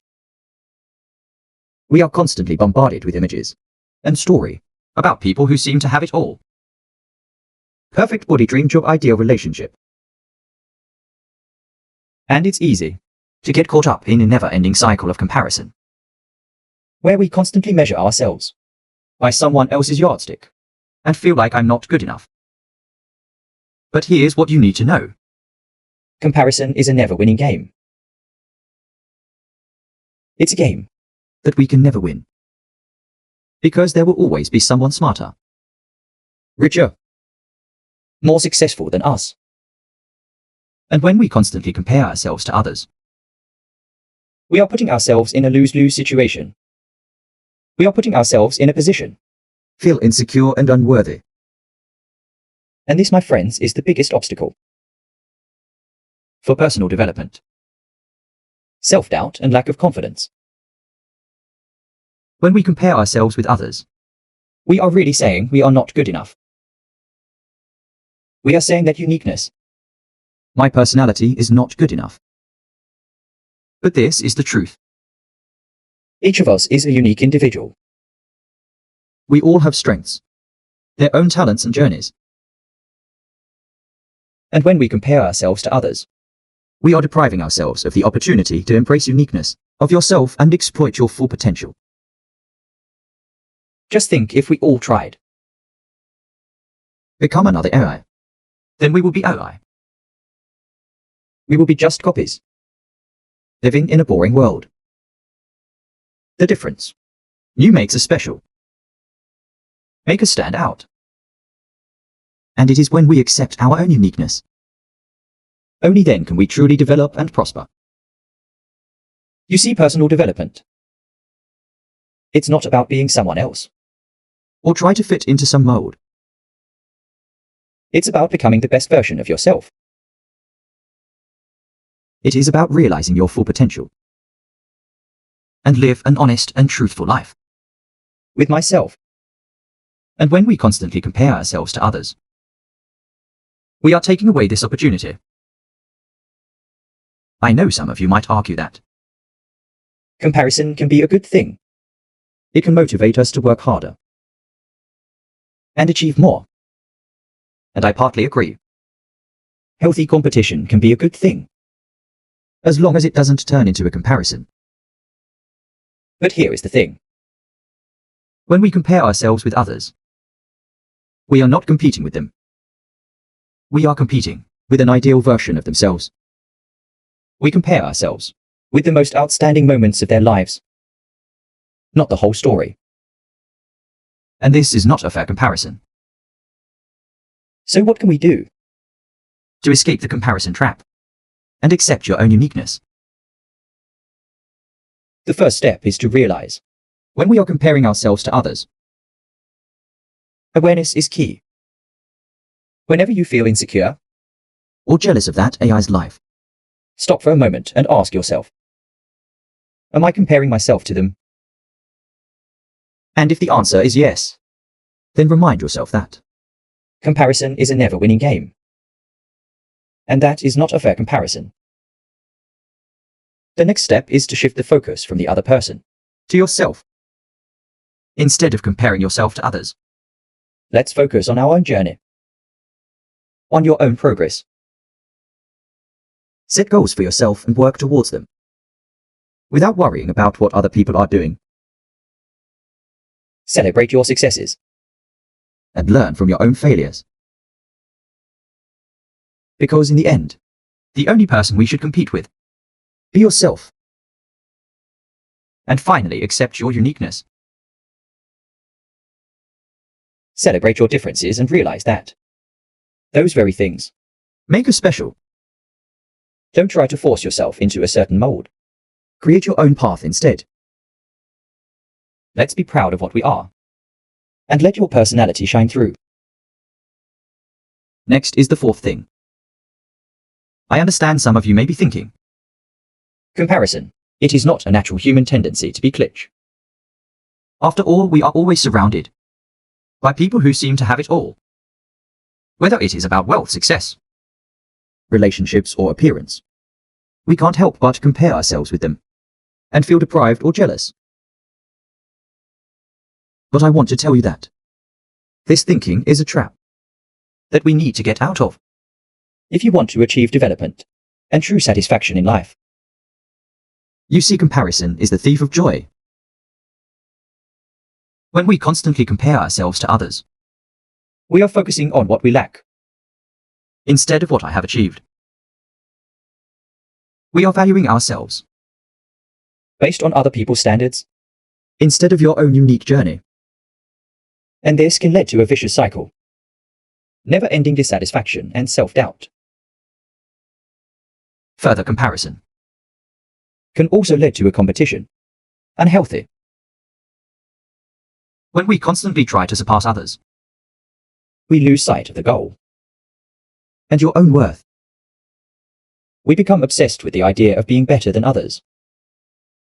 we are constantly bombarded with images and story about people who seem to have it all. Perfect body, dream job, ideal relationship. And it's easy to get caught up in a never-ending cycle of comparison, Where we constantly measure ourselves. by someone else's yardstick, and feel like I'm not good enough. But here's what you need to know. Comparison is a never-winning game. It's a game. That we can never win. Because there will always be someone smarter, richer, More successful than us. and when we constantly compare ourselves to others, We are putting ourselves in a lose-lose situation. We are putting ourselves in a position. feel insecure and unworthy. And this, my friends, is the biggest obstacle. For personal development, Self-doubt and lack of confidence. when we compare ourselves with others, We are really saying we are not good enough. We are saying that uniqueness. my personality is not good enough. But this is the truth. Each of us is a unique individual. We all have strengths, their own talents and journeys. And when we compare ourselves to others, We are depriving ourselves of the opportunity to embrace uniqueness of yourself and exploit your full potential. just think if we all tried. Become another AI. Then we will be AI. We will be just copies. Living in a boring world. The difference. New makes us special. Make us stand out. And it is when we accept our own uniqueness. Only then can we truly develop and prosper. You see, personal development. It's not about being someone else. Or try to fit into some mold. It's about becoming the best version of yourself. It is about realizing your full potential. And live an honest and truthful life. With myself. And when we constantly compare ourselves to others, we are taking away this opportunity. I know some of you might argue that Comparison can be a good thing. it can motivate us to work harder And achieve more. and I partly agree, Healthy competition can be a good thing. as long as it doesn't turn into a comparison. But here is the thing. When we compare ourselves with others, we are not competing with them. We are competing with an ideal version of themselves. We compare ourselves with the most outstanding moments of their lives. Not the whole story. And this is not a fair comparison. So what can we do? To escape the comparison trap and accept your own uniqueness, The first step is to realize when we are comparing ourselves to others, awareness is key. Whenever you feel insecure, or jealous of that AI's life, stop for a moment and ask yourself, am I comparing myself to them? and if the answer is yes, then remind yourself that Comparison is a never-winning game. And that is not a fair comparison. The next step is to shift the focus from the other person. to yourself, instead of comparing yourself to others, Let's focus on our own journey. on your own progress. Set goals for yourself and work towards them, without worrying about what other people are doing, Celebrate your successes. and learn from your own failures. Because in the end, the only person we should compete with Be yourself. And finally, accept your uniqueness. Celebrate your differences and realize that those very things Make us special. don't try to force yourself into a certain mold. Create your own path instead. Let's be proud of what we are. And let your personality shine through. Next is the fourth thing. I understand some of you may be thinking, Comparison. It is not a natural human tendency to be glitch. after all, we are always surrounded by people who seem to have it all. Whether it is about wealth, success, relationships, or appearance, we can't help but compare ourselves with them and feel deprived or jealous. But I want to tell you that this thinking is a trap that we need to get out of. If you want to achieve development and true satisfaction in life, You see, comparison is the thief of joy. When we constantly compare ourselves to others, we are focusing on what we lack. instead of what I have achieved, we are valuing ourselves Based on other people's standards, instead of your own unique journey. and this can lead to a vicious cycle. Never-ending dissatisfaction and self-doubt Further comparison can also lead to a competition. Unhealthy. when we constantly try to surpass others We lose sight of the goal. and your own worth. We become obsessed with the idea of being better than others,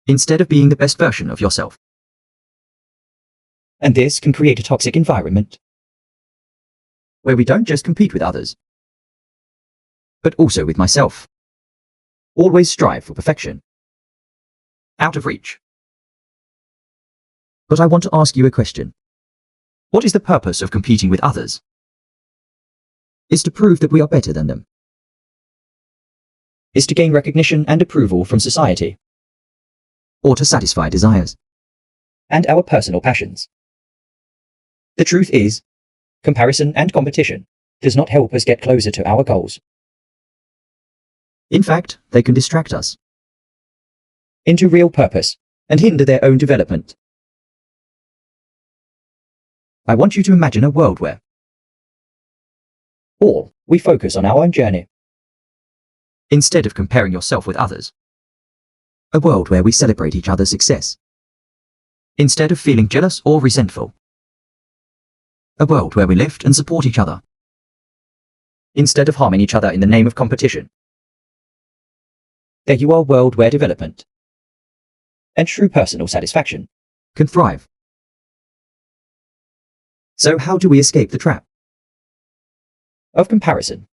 Instead of being the best version of yourself. and this can create a toxic environment. Where we don't just compete with others, but also with myself. Always strive for perfection. Out of reach. But I want to ask you a question. What is the purpose of competing with others? Is to prove that we are better than them. Is to gain recognition and approval from society Or to satisfy desires. and our personal passions. The truth is, comparison and competition does not help us get closer to our goals. In fact, they can distract us Into real purpose and hinder their own development. I want you to imagine a world where All we focus on our own journey. instead of comparing yourself with others, a world where we celebrate each other's success, instead of feeling jealous or resentful, a world where we lift and support each other, Instead of harming each other in the name of competition. There you are, a world where development and true personal satisfaction. can thrive. So how do we escape the trap? Of comparison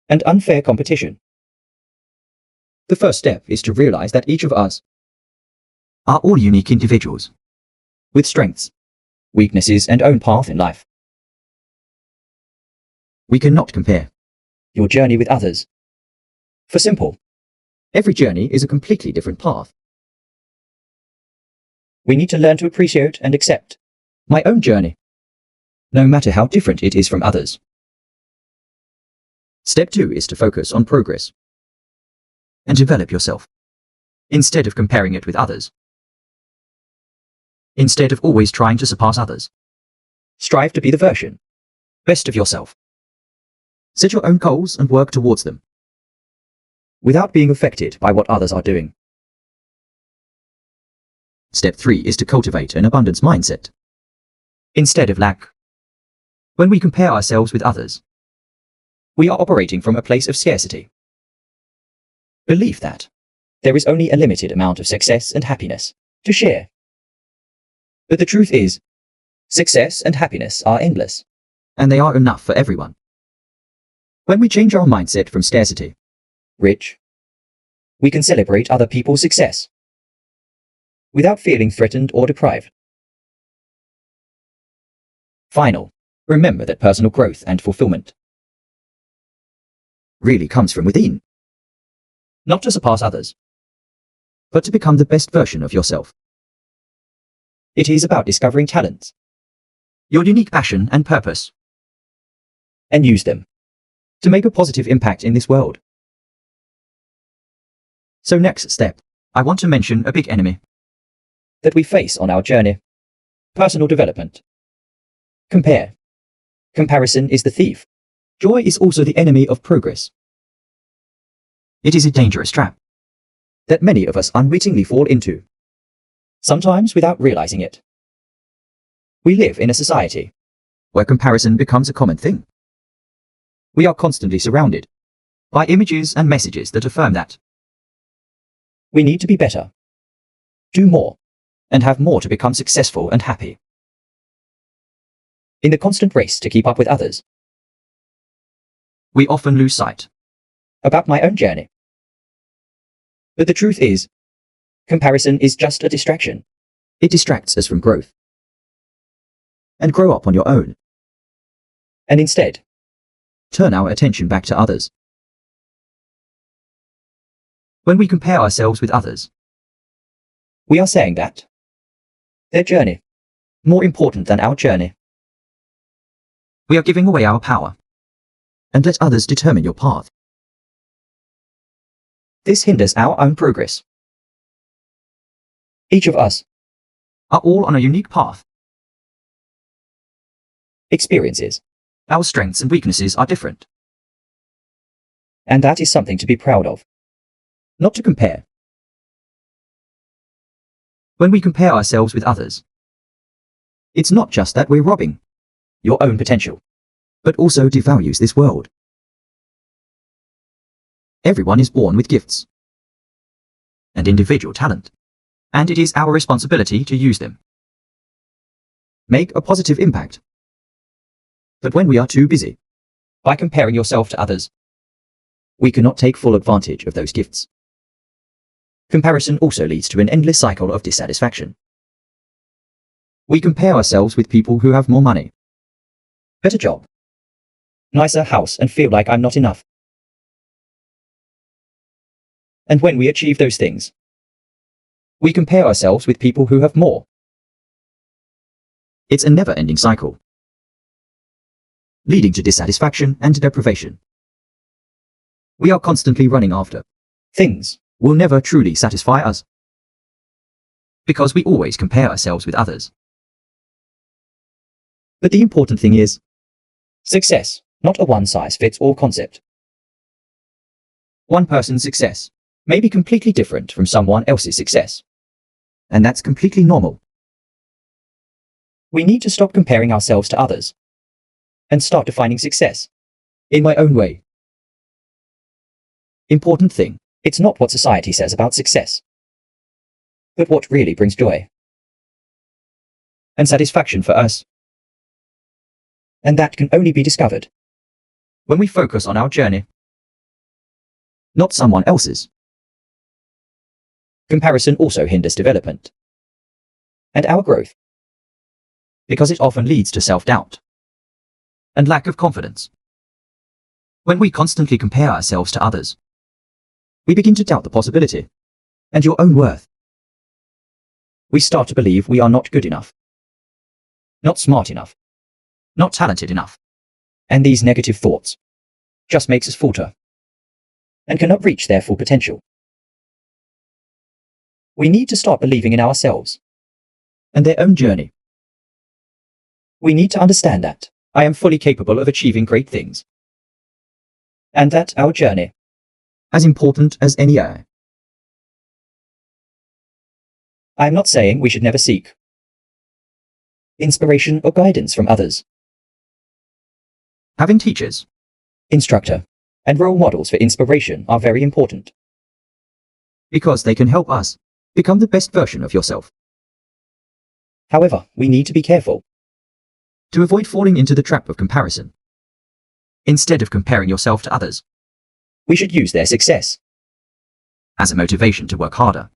and unfair competition. The first step is to realize that each of us, Are all unique individuals with strengths, weaknesses, and own path in life, we cannot compare. your journey with others. For simple, every journey is a completely different path. We need to learn to appreciate and accept my own journey, no matter how different it is from others. Step 2 is to focus on progress and develop yourself instead of comparing it with others. Instead of always trying to surpass others, Strive to be the version best of yourself. Set your own goals and work towards them without being affected by what others are doing. Step 3 is to cultivate an abundance mindset Instead of lack, when we compare ourselves with others. we are operating from a place of scarcity. Belief that there is only a limited amount of success and happiness to share. But the truth is, success and happiness are endless. And they are enough for everyone. When we change our mindset from scarcity, Rich, we can celebrate other people's success without feeling threatened or deprived. Final, remember that personal growth and fulfillment really comes from within, not to surpass others. but to become the best version of yourself. It is about discovering talents Your unique passion and purpose and use them to make a positive impact in this world. So next step, I want to mention a big enemy. that we face on our journey. Personal development. Compare. Comparison is the thief. Joy is also the enemy of progress. It is a dangerous trap that many of us unwittingly fall into, sometimes without realizing it. We live in a society where comparison becomes a common thing. We are constantly surrounded by images and messages that affirm that we need to be better, do more, and have more to become successful and happy. In the constant race to keep up with others, we often lose sight about my own journey. But the truth is, comparison is just a distraction. It distracts us from growth. And grow up on your own. And instead, turn our attention back to others. When we compare ourselves with others, we are saying that their journey more important than our journey. We are giving away our power and let others determine your path. This hinders our own progress. Each of us are all on a unique path. Experiences. Our strengths and weaknesses are different. And that is something to be proud of, not to compare. When we compare ourselves with others, it's not just that we're robbing your own potential, but also devalues this world. Everyone is born with gifts and individual talent, and it is our responsibility to use them. Make a positive impact. But when we are too busy by comparing yourself to others, we cannot take full advantage of those gifts. Comparison also leads to an endless cycle of dissatisfaction. We compare ourselves with people who have more money, better job, nicer house, and feel like I'm not enough. And when we achieve those things, we compare ourselves with people who have more. It's a never-ending cycle, leading to dissatisfaction and deprivation. We are constantly running after things will never truly satisfy us, because we always compare ourselves with others. But the important thing is success, not a one-size-fits-all concept. One person's success may be completely different from someone else's success, and that's completely normal. We need to stop comparing ourselves to others and start defining success in my own way. Important thing, it's not what society says about success, but what really brings joy and satisfaction for us. And that can only be discovered when we focus on our journey, not someone else's. Comparison also hinders development and our growth, because it often leads to self-doubt and lack of confidence. When we constantly compare ourselves to others, we begin to doubt the possibility and your own worth. We start to believe we are not good enough, not smart enough, not talented enough. And these negative thoughts just makes us falter and cannot reach their full potential. We need to start believing in ourselves and their own journey. We need to understand that I am fully capable of achieving great things, and that our journey as important as any other. I am not saying we should never seek inspiration or guidance from others. Having teachers, instructor, and role models for inspiration are very important, because they can help us become the best version of yourself. However, we need to be careful to avoid falling into the trap of comparison. Instead of comparing yourself to others, we should use their success as a motivation to work harder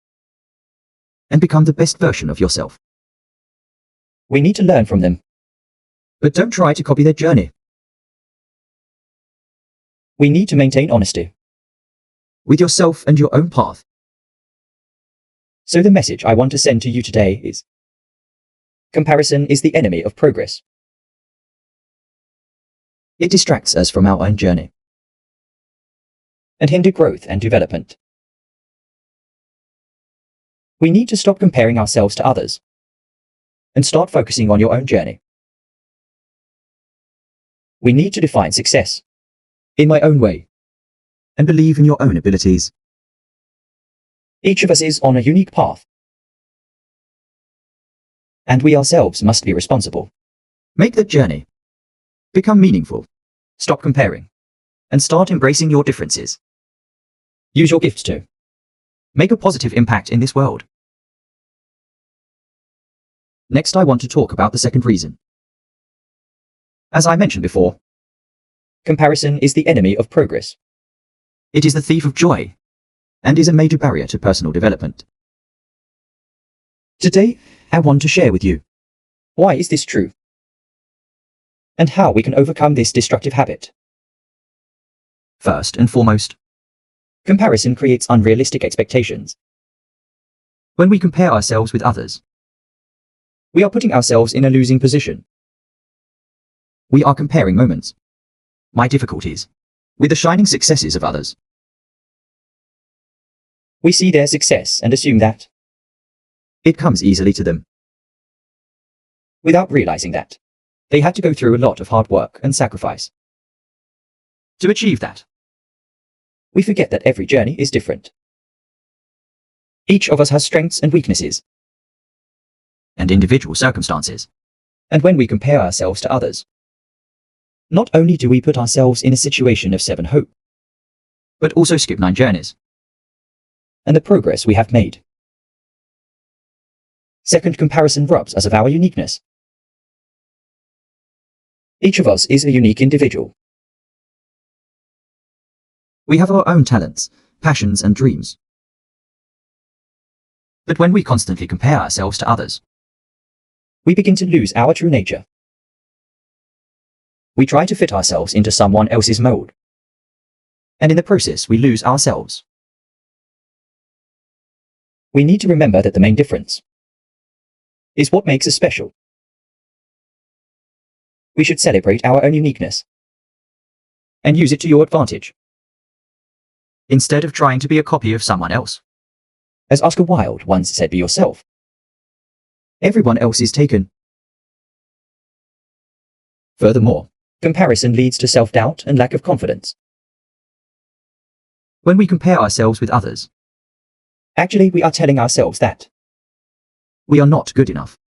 and become the best version of yourself. We need to learn from them, but don't try to copy their journey. We need to maintain honesty with yourself and your own path. So the message I want to send to you today is: comparison is the enemy of progress. It distracts us from our own journey and hinder growth and development. We need to stop comparing ourselves to others and start focusing on your own journey. We need to define success in my own way and believe in your own abilities. Each of us is on a unique path, and we ourselves must be responsible. Make that journey. Become meaningful. Stop comparing. And start embracing your differences. Use your gifts to make a positive impact in this world. Next, I want to talk about the second reason. As I mentioned before, comparison is the enemy of progress. It is the thief of joy and is a major barrier to personal development. Today, I want to share with you why is this true and how we can overcome this destructive habit. First and foremost, comparison creates unrealistic expectations. When we compare ourselves with others, we are putting ourselves in a losing position. We are comparing moments, my difficulties, with the shining successes of others. We see their success and assume that it comes easily to them, without realizing that they had to go through a lot of hard work and sacrifice to achieve that. We forget that every journey is different. Each of us has strengths and weaknesses, and individual circumstances. And when we compare ourselves to others, not only do we put ourselves in a situation of 7 hope, but also skip 9 journeys and the progress we have made. Second, comparison robs us of our uniqueness. Each of us is a unique individual. We have our own talents, passions, and dreams. But when we constantly compare ourselves to others, we begin to lose our true nature. We try to fit ourselves into someone else's mold, and in the process we lose ourselves. We need to remember that the main difference is what makes us special. We should celebrate our own uniqueness and use it to your advantage, instead of trying to be a copy of someone else. As Oscar Wilde once said, be yourself. Everyone else is taken. Furthermore, comparison leads to self-doubt and lack of confidence. When we compare ourselves with others, actually we are telling ourselves that we are not good enough.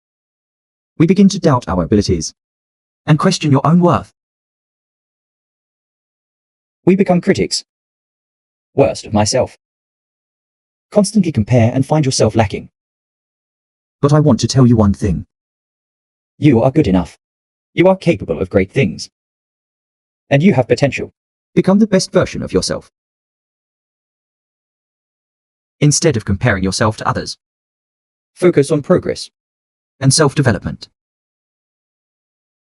We begin to doubt our abilities and question your own worth. We become critics. Worst of myself. Constantly compare and find yourself lacking. But I want to tell you one thing. You are good enough. You are capable of great things. And you have potential. Become the best version of yourself, instead of comparing yourself to others. Focus on progress and self-development.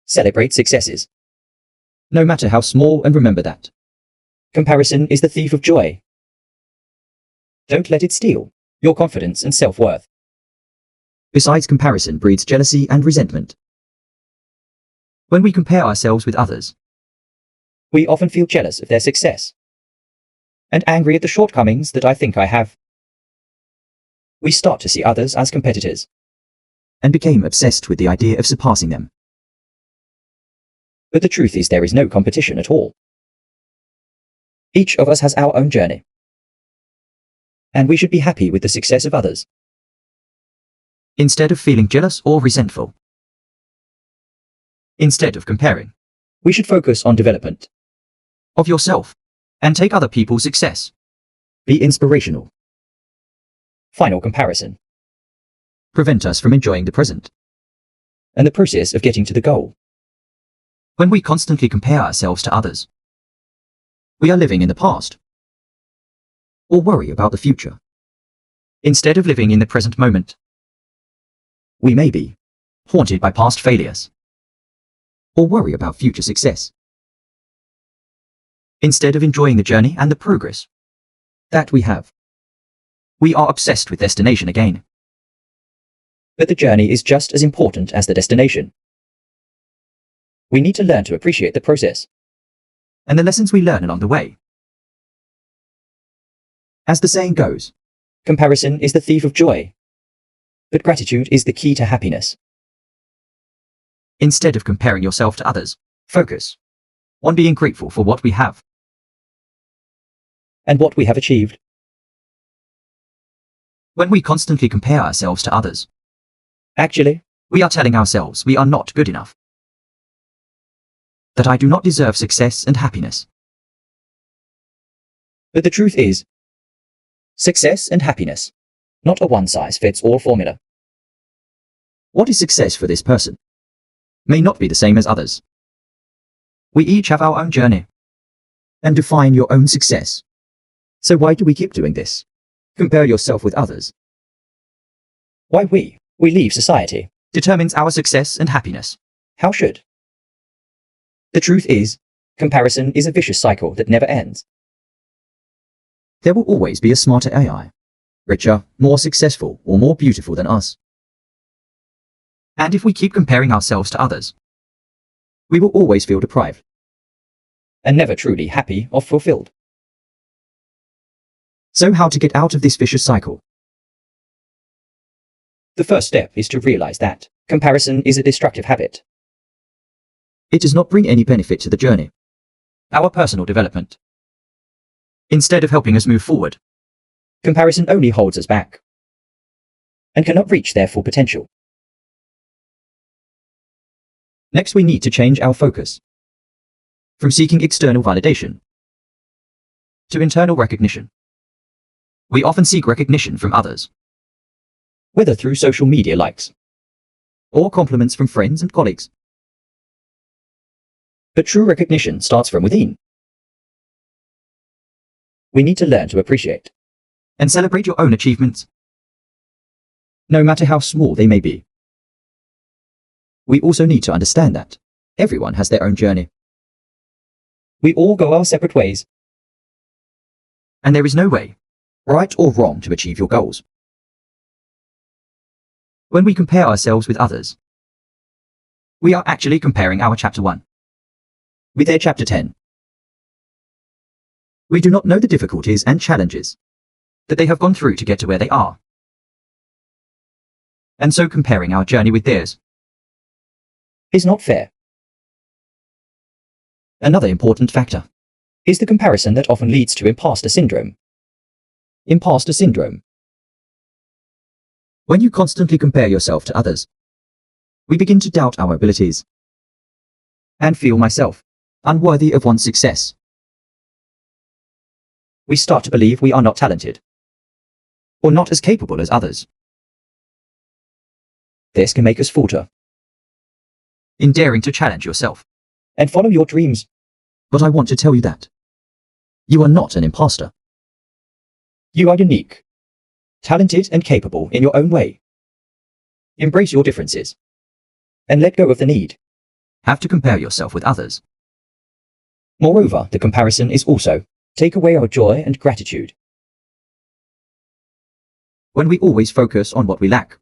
Celebrate successes, no matter how small, and remember that comparison is the thief of joy. Don't let it steal your confidence and self-worth. Besides, comparison breeds jealousy and resentment. When we compare ourselves with others, we often feel jealous of their success and angry at the shortcomings that I think I have. We start to see others as competitors and became obsessed with the idea of surpassing them. But the truth is, there is no competition at all. Each of us has our own journey, and we should be happy with the success of others, instead of feeling jealous or resentful. Instead of comparing, we should focus on development of yourself and take other people's success. Be inspirational. Final, comparison prevent us from enjoying the present and the process of getting to the goal. When we constantly compare ourselves to others, we are living in the past or worry about the future, instead of living in the present moment. We may be haunted by past failures or worry about future success, instead of enjoying the journey and the progress that we have. We are obsessed with destination again. But the journey is just as important as the destination. We need to learn to appreciate the process and the lessons we learn along the way. As the saying goes, comparison is the thief of joy. But gratitude is the key to happiness. Instead of comparing yourself to others, focus on being grateful for what we have. And what we have achieved. When we constantly compare ourselves to others, Actually, we are telling ourselves we are not good enough, that I do not deserve success and happiness. but the truth is, success and happiness, not a one-size-fits-all formula. What is success for this person may not be the same as others. We each have our own journey and define your own success. So why do we keep doing this? Compare yourself with others. Why we leave society. Determines our success and happiness. How should? The truth is, comparison is a vicious cycle that never ends. There will always be a smarter AI, richer, more successful, or more beautiful than us. And if we keep comparing ourselves to others, we will always feel deprived And never truly happy or fulfilled. So how to get out of this vicious cycle? The first step is to realize that comparison is a destructive habit. It does not bring any benefit to the journey, our personal development. Instead of helping us move forward, Comparison only holds us back and cannot reach their full potential. next we need to change our focus from seeking external validation to internal recognition. We often seek recognition from others, Whether through social media likes, or compliments from friends and colleagues. but true recognition starts from within. We need to learn to appreciate, And celebrate your own achievements, no matter how small they may be. We also need to understand that everyone has their own journey, we all go our separate ways. and there is no way, right or wrong, to achieve your goals. When we compare ourselves with others, we are actually comparing our chapter 1 with their chapter 10. We do not know the difficulties and challenges that they have gone through to get to where they are. And so comparing our journey with theirs Is not fair. another important factor. Is the comparison that often leads to imposter syndrome. Imposter syndrome. When you constantly compare yourself to others, we begin to doubt our abilities and feel myself unworthy of one's success. We start to believe we are not talented or not as capable as others. This can make us falter In daring to challenge yourself. and follow your dreams. But I want to tell you that you are not an imposter. You are unique, talented and capable in your own way. Embrace your differences and let go of the need. Have to compare yourself with others. Moreover, the comparison is also take away our joy and gratitude. When we always focus on what we lack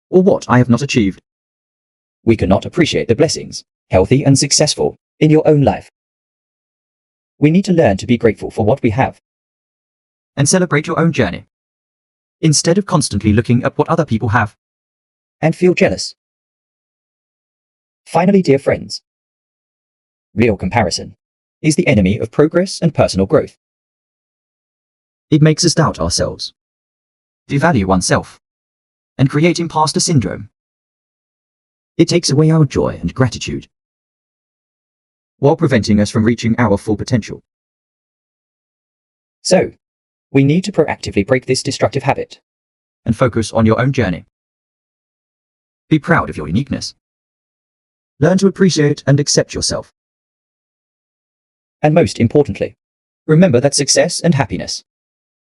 or what I have not achieved, We cannot appreciate the blessings, healthy and successful, in your own life. We need to learn to be grateful for what we have. and celebrate your own journey instead of constantly looking at what other people have. And feel jealous. Finally, dear friends, real comparison is the enemy of progress and personal growth. It makes us doubt ourselves, devalue oneself, and create imposter syndrome. It takes away our joy and gratitude, while preventing us from reaching our full potential. So, we need to proactively break this destructive habit. And focus on your own journey. Be proud of your uniqueness. Learn to appreciate and accept yourself. And most importantly, remember that success and happiness,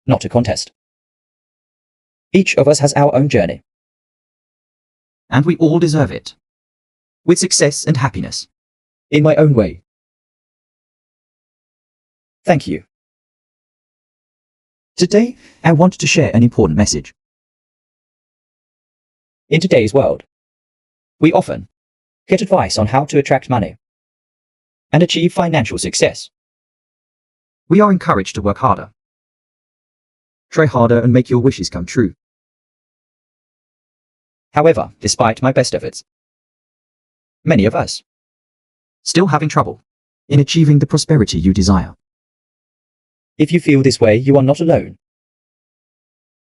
not a contest. Each of us has our own journey. And we all deserve it, with success and happiness. In my own way. Thank you. Today, I want to share an important message. In today's world, we often get advice on how to attract money and achieve financial success. We are encouraged to work harder, try harder, and make your wishes come true. However, despite my best efforts, many of us Still having trouble in achieving the prosperity you desire. If you feel this way, you are not alone.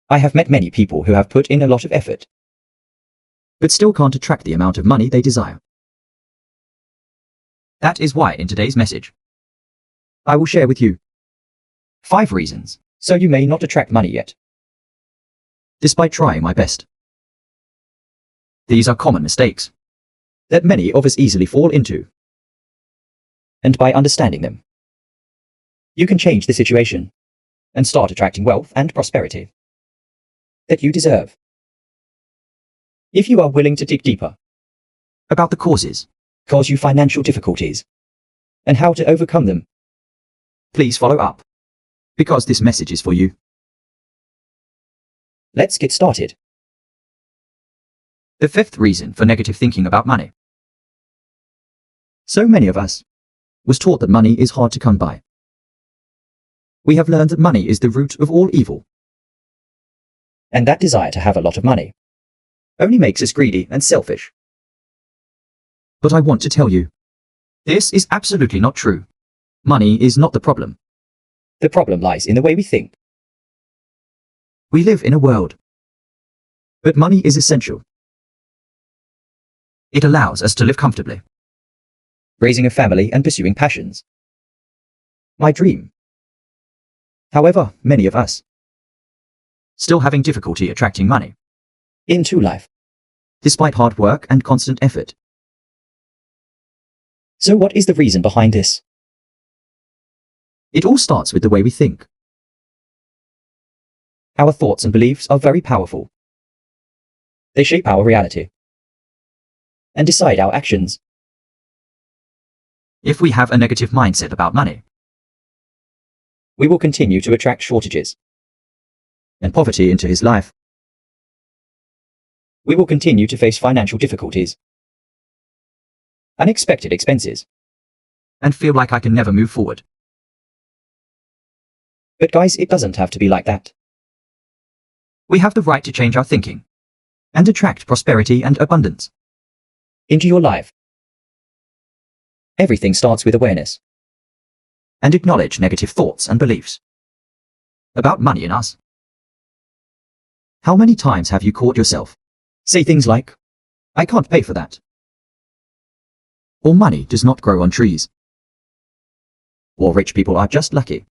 I have met many people who have put in a lot of effort, but still can't attract the amount of money they desire. That is why in today's message, I will share with you 5 reasons so you may not attract money yet, despite trying my best. These are common mistakes that many of us easily fall into. And by understanding them, you can change the situation and start attracting wealth and prosperity that you deserve. If you are willing to dig deeper about the causes cause you financial difficulties and how to overcome them, please follow up, because this message is for you. Let's get started. The 5th reason for negative thinking about money. So many of us was taught that money is hard to come by. We have learned that money is the root of all evil. And that desire to have a lot of money only makes us greedy and selfish. But I want to tell you, this is absolutely not true. Money is not the problem. The problem lies in the way we think. We live in a world, but money is essential. It allows us to live comfortably, raising a family and pursuing passions. My dream. However, many of us still having difficulty attracting money into life, despite hard work and constant effort. So what is the reason behind this? It all starts with the way we think. Our thoughts and beliefs are very powerful. They shape our reality and decide our actions. If we have a negative mindset about money, we will continue to attract shortages and poverty into his life. We will continue to face financial difficulties, unexpected expenses, and feel like I can never move forward. But guys, it doesn't have to be like that. We have the right to change our thinking and attract prosperity and abundance into your life. Everything starts with awareness. And acknowledge negative thoughts and beliefs about money in us. How many times have you caught yourself say things like, I can't pay for that, or money does not grow on trees, or rich people are just lucky?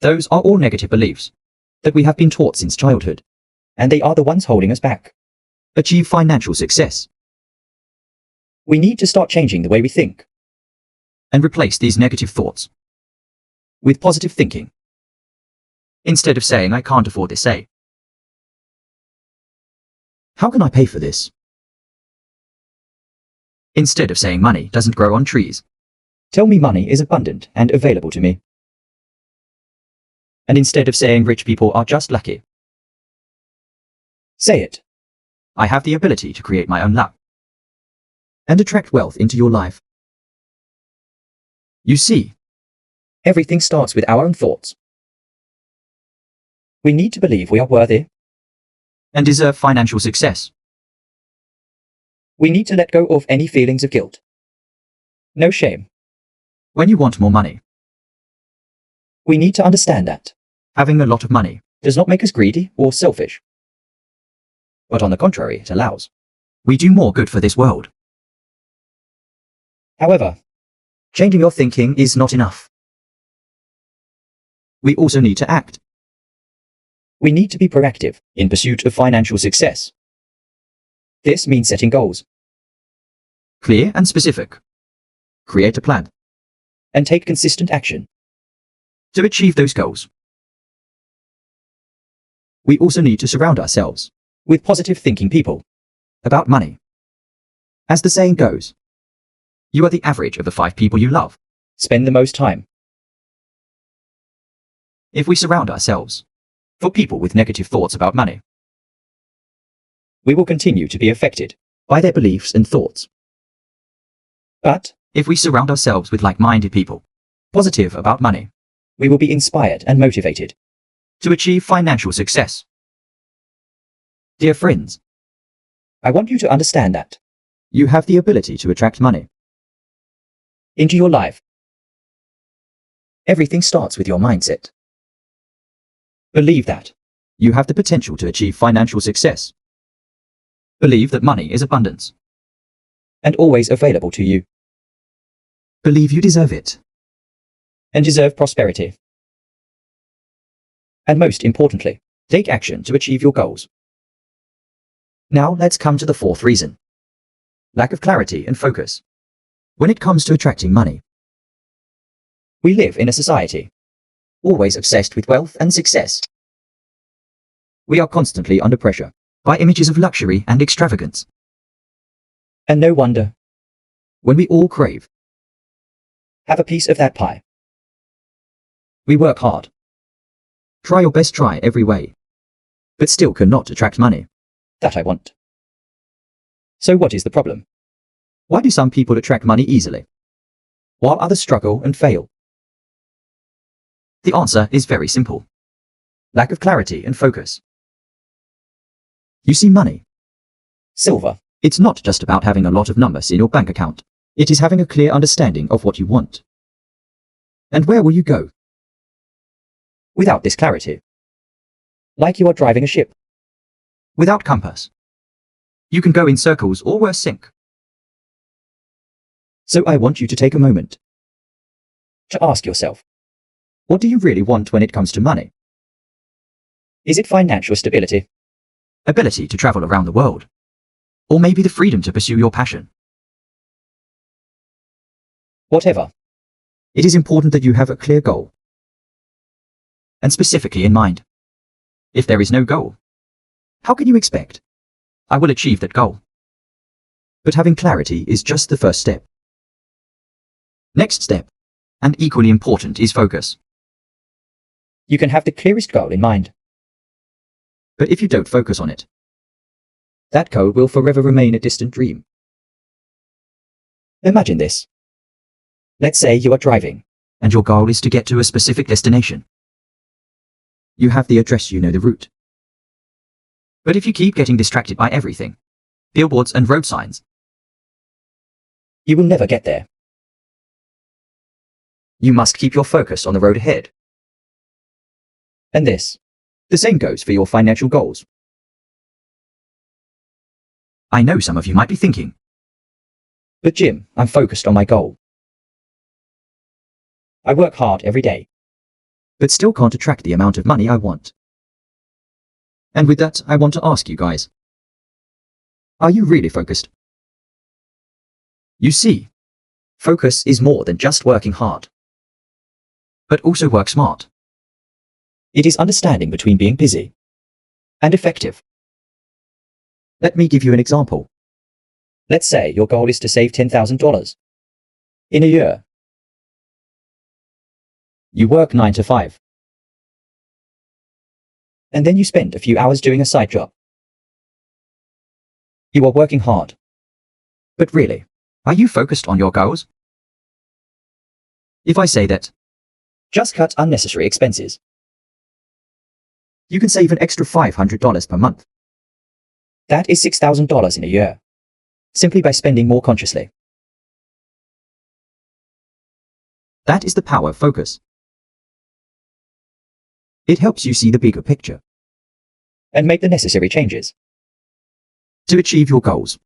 Those are all negative beliefs that we have been taught since childhood, and they are the ones holding us back. Achieve financial success. We need to start changing the way we think and replace these negative thoughts with positive thinking. Instead of saying, I can't afford this, say, how can I pay for this? Instead of saying money doesn't grow on trees, tell me money is abundant and available to me. And instead of saying rich people are just lucky, say it, I have the ability to create my own luck and attract wealth into your life. You see, everything starts with our own thoughts. We need to believe we are worthy and deserve financial success. We need to let go of any feelings of guilt. No shame. When you want more money, we need to understand that having a lot of money does not make us greedy or selfish. But on the contrary, it allows we do more good for this world. However, changing your thinking is not enough. We also need to act. We need to be proactive in pursuit of financial success. This means setting goals, clear and specific. Create a plan and take consistent action to achieve those goals. We also need to surround ourselves with positive thinking people about money. As the saying goes, you are the average of the 5 people you love. Spend the most time. If we surround ourselves for people with negative thoughts about money, we will continue to be affected by their beliefs and thoughts. But if we surround ourselves with like-minded people, positive about money, we will be inspired and motivated to achieve financial success. Dear friends, I want you to understand that You have the ability to attract money. into your life, everything starts with your mindset. Believe that. You have the potential to achieve financial success. Believe that money is abundance. And always available to you, Believe you deserve it. and deserve prosperity. And most importantly, take action to achieve your goals. Now let's come to the fourth reason. Lack of clarity and focus. When it comes to attracting money, We live in a society always obsessed with wealth and success. we are constantly under pressure by images of luxury and extravagance. And no wonder, When we all crave, have a piece of that pie. we work hard. Try your best, try every way, but still cannot attract money. That I want. So what is the problem? Why do some people attract money easily, while others struggle and fail? The answer is very simple. Lack of clarity and focus. You see, money, Silver. it's not just about having a lot of numbers in your bank account. It is having a clear understanding of what you want. And where will you go? Without this clarity. Like you are driving a ship. Without compass. You can go in circles or worse, sink. So I want you to take a moment To ask yourself, what do you really want when it comes to money? is it financial stability? Ability to travel around the world? Or maybe the freedom to pursue your passion? Whatever. It is important that you have a clear goal, and specifically in mind. If there is no goal, how can you expect, I will achieve that goal? But having clarity is just the first step. Next step, and equally important, is focus. You can have the clearest goal in mind. But if you don't focus on it, that goal will forever remain a distant dream. Imagine this. Let's say you are driving. And your goal is to get to a specific destination. You have the address, you know the route. But if you keep getting distracted by everything, billboards and road signs, You will never get there. you must keep your focus on the road ahead. And this. The same goes for your financial goals. I know some of you might be thinking, But Jim, I'm focused on my goal. I work hard every day. but still can't attract the amount of money I want. And with that, I want to ask you guys, are you really focused? You see, focus is more than just working hard, but also work smart. It is understanding between being busy And effective. Let me give you an example. Let's say your goal is to save $10,000 in a year. You work 9 to 5. And then you spend a few hours doing a side job. You are working hard. But really, are you focused on your goals? If I say that, Just cut unnecessary expenses. you can save an extra $500 per month. That is $6,000 in a year. Simply by spending more consciously. That is the power of focus. It helps you see the bigger picture And make the necessary changes. to achieve your goals,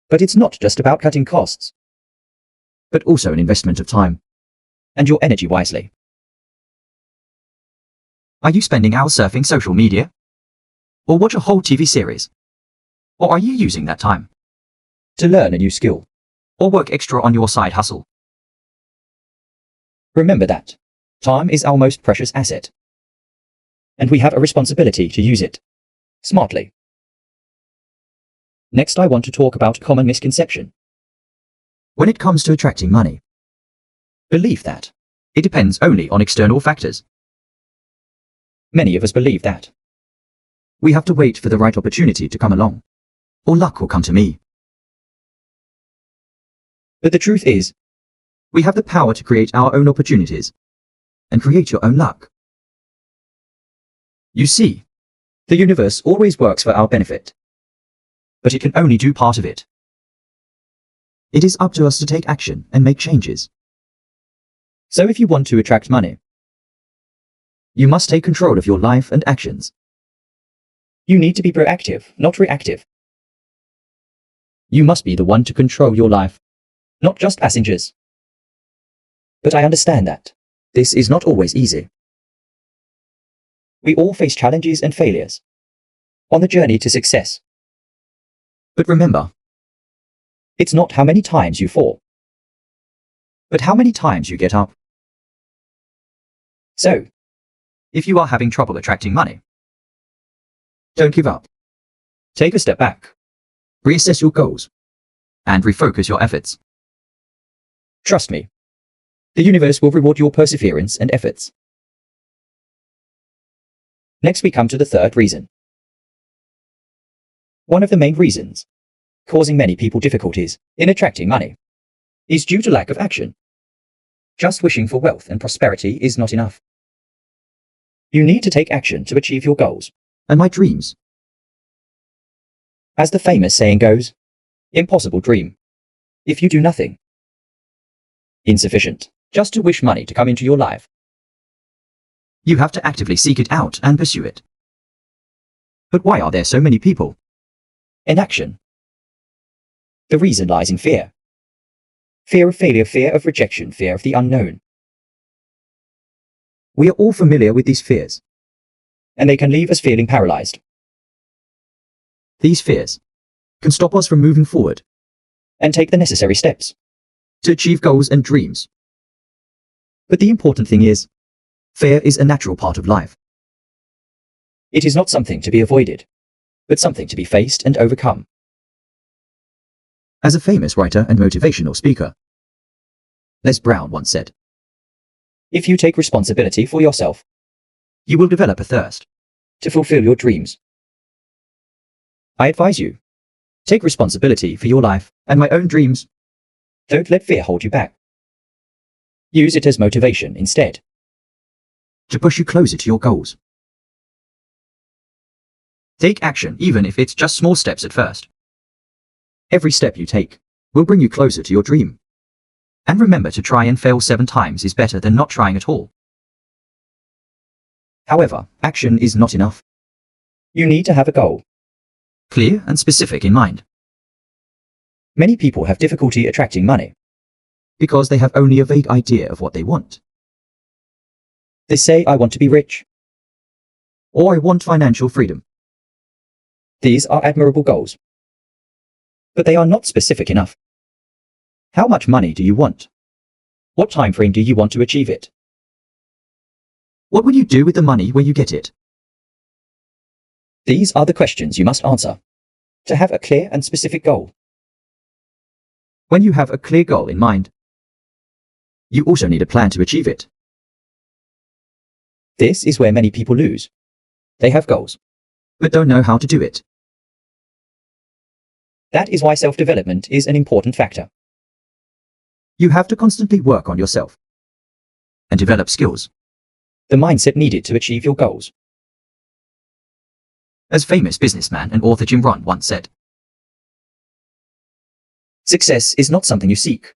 But it's not just about cutting costs. but also an investment of time. And your energy wisely. Are you spending hours surfing social media? Or watch a whole TV series? Or are you using that time To learn a new skill. or work extra on your side hustle? Remember that time is our most precious asset. And we have a responsibility to use it smartly. Next, I want to talk about a common misconception. When it comes to attracting money, Believe that. it depends only on external factors. Many of us believe that. We have to wait for the right opportunity to come along, or luck will come to me. But the truth is, We have the power to create our own opportunities and create your own luck. You see, The universe always works for our benefit, but it can only do part of it. It is up to us to take action and make changes. So if you want to attract money, you must take control of your life and actions. You need to be proactive, not reactive. You must be the one to control your life, not just passengers. But I understand that this is not always easy. We all face challenges and failures on the journey to success. But remember, It's not how many times you fall, but how many times you get up. so If you are having trouble attracting money, don't give up. take a step back. Reassess your goals and refocus your efforts. Trust me, the universe will reward your perseverance and efforts. Next we come to the third reason. One of the main reasons causing many people difficulties in attracting money is due to lack of action. Just wishing for wealth and prosperity is not enough. You need to take action to achieve your goals. And my dreams. As the famous saying goes, impossible dream if you do nothing. Insufficient just to wish money to come into your life. You have to actively seek it out and pursue it. But why are there so many people? Inaction. The reason lies in fear. Fear of failure, fear of rejection, fear of the unknown. We are all familiar with these fears. And they can leave us feeling paralyzed. These fears can stop us from moving forward And take the necessary steps. to achieve goals and dreams. But the important thing is, fear is a natural part of life. It is not something to be avoided, but something to be faced and overcome. As a famous writer and motivational speaker, Les Brown once said, If you take responsibility for yourself, you will develop a thirst. to fulfill your dreams. I advise you, Take responsibility for your life and my own dreams. don't let fear hold you back. Use it as motivation instead. To push you closer to your goals. Take action even if it's just small steps at first. Every step you take will bring you closer to your dream. And remember, to try and fail 7 times is better than not trying at all. However, action is not enough. You need to have a goal. Clear and specific in mind, Many people have difficulty attracting money. because they have only a vague idea of what they want. They say, I want to be rich. Or I want financial freedom. These are admirable goals. But they are not specific enough. How much money do you want? What time frame do you want to achieve it? What will you do with the money when you get it? These are the questions you must answer to have a clear and specific goal. When you have a clear goal in mind, you also need a plan to achieve it. This is where many people lose. They have goals. But don't know how to do it. That is why self-development is an important factor. You have to constantly work on yourself and develop skills. The mindset needed to achieve your goals. As famous businessman and author Jim Rohn once said, Success is not something you seek.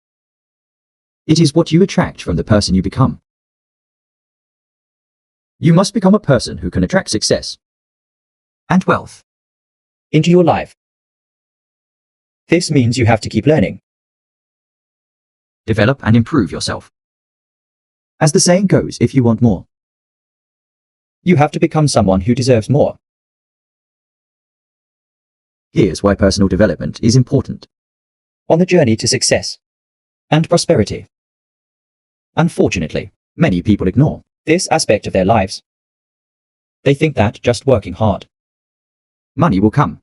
it is what you attract from the person you become. You must become a person who can attract success and wealth. Into your life. This means you have to keep learning. Develop and improve yourself. As the saying goes, if you want more, You have to become someone who deserves more. here's why personal development is important. On the journey to success And prosperity. Unfortunately, many people ignore. this aspect of their lives. They think that just working hard. Money will come.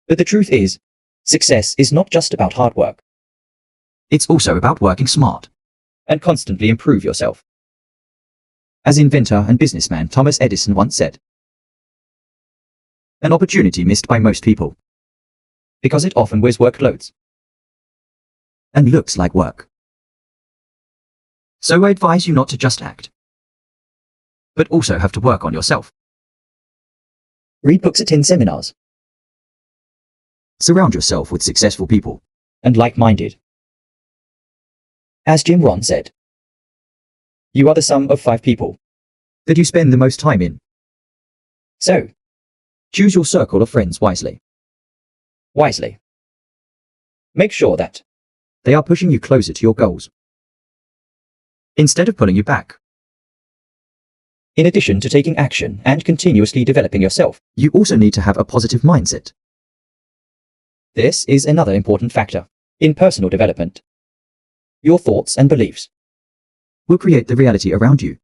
But the truth is, success is not just about hard work It's also about working smart. and constantly improve yourself. As inventor and businessman Thomas Edison once said, an opportunity missed by most people Because it often wears work clothes. and looks like work. So I advise you not to just act, but also have to work on yourself. Read books, attend seminars, Surround yourself with successful people. and like-minded. As Jim Rohn said, you are the sum of 5 people. That you spend the most time in. So, Choose your circle of friends wisely. wisely. Make sure that They are pushing you closer to your goals, instead of pulling you back. in addition to taking action and continuously developing yourself, You also need to have a positive mindset. this is another important factor in personal development. Your thoughts and beliefs. Will create the reality around you.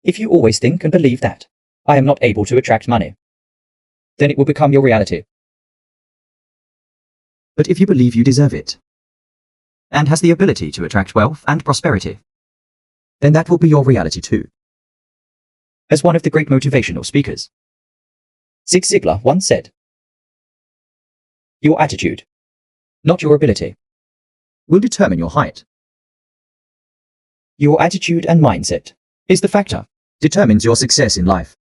If you always think and believe that I am not able to attract money, then it will become your reality. But if you believe you deserve it, and has the ability to attract wealth and prosperity, then that will be your reality too. As one of the great motivational speakers, Zig Ziglar, once said, your attitude, not your ability, Will determine your height. your attitude and mindset is the factor. Determines your success in life.